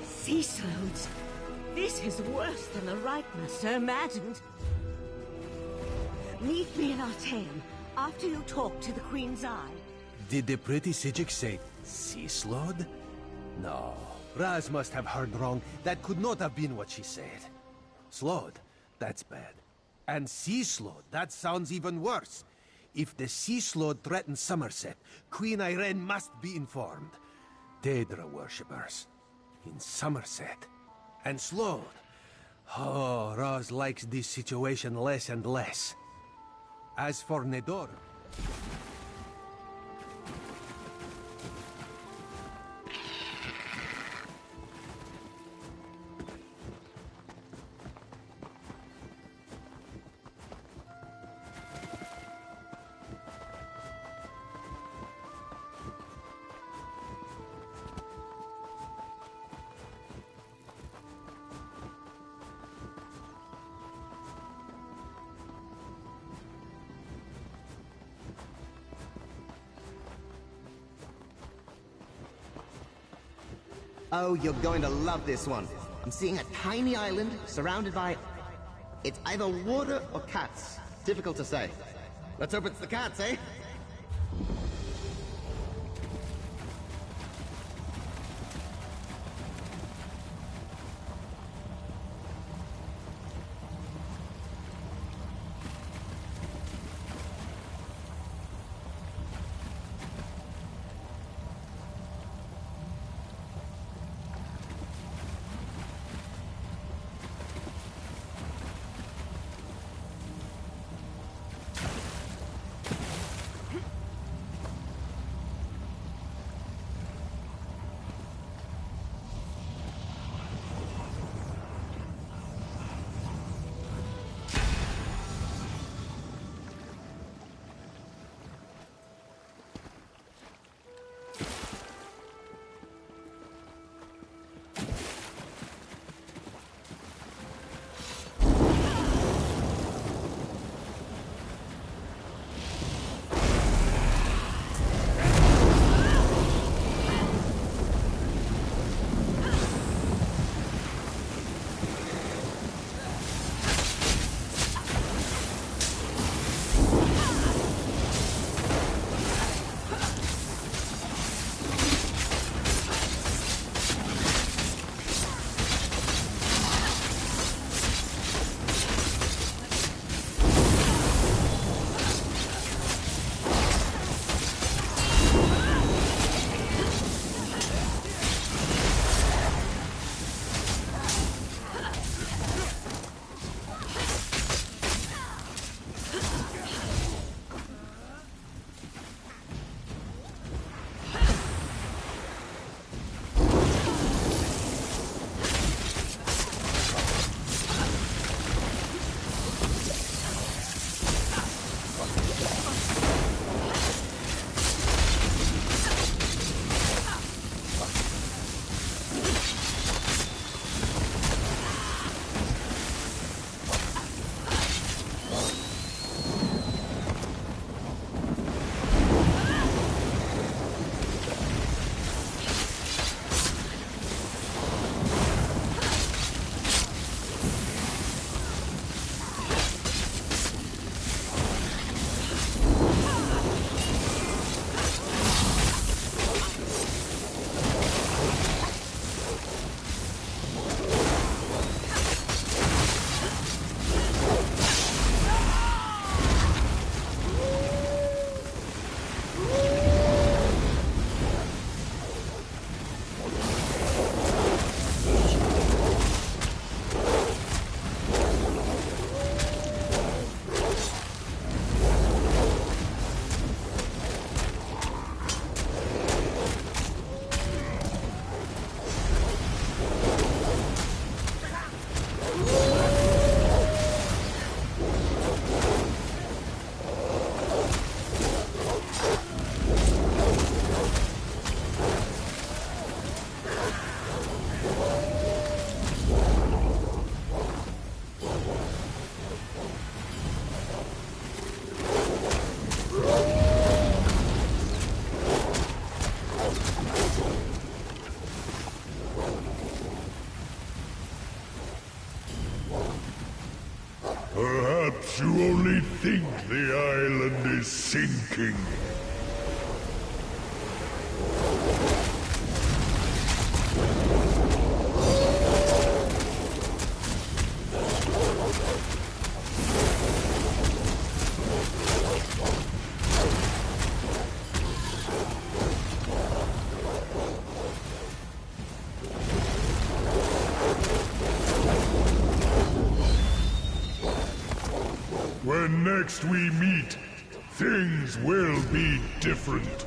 Sea slodes? This is worse than the Right Master imagined. Meet me in Artaeum after you talk to the Queen's Eye. Did the pretty Sijik say sea slode? No, Raz must have heard wrong. That could not have been what she said. Slode, that's bad. And sea slode, that sounds even worse. If the sea slode threatens Somerset, Queen Irene must be informed. Daedra worshippers in Somerset. And slode. Oh, Raz likes this situation less and less. As for Nedora... Oh, you're going to love this one. I'm seeing a tiny island surrounded by... It's either water or cats. Difficult to say. Let's hope it's the cats, eh? Perhaps you only think the island is sinking. When next we meet, things will be different.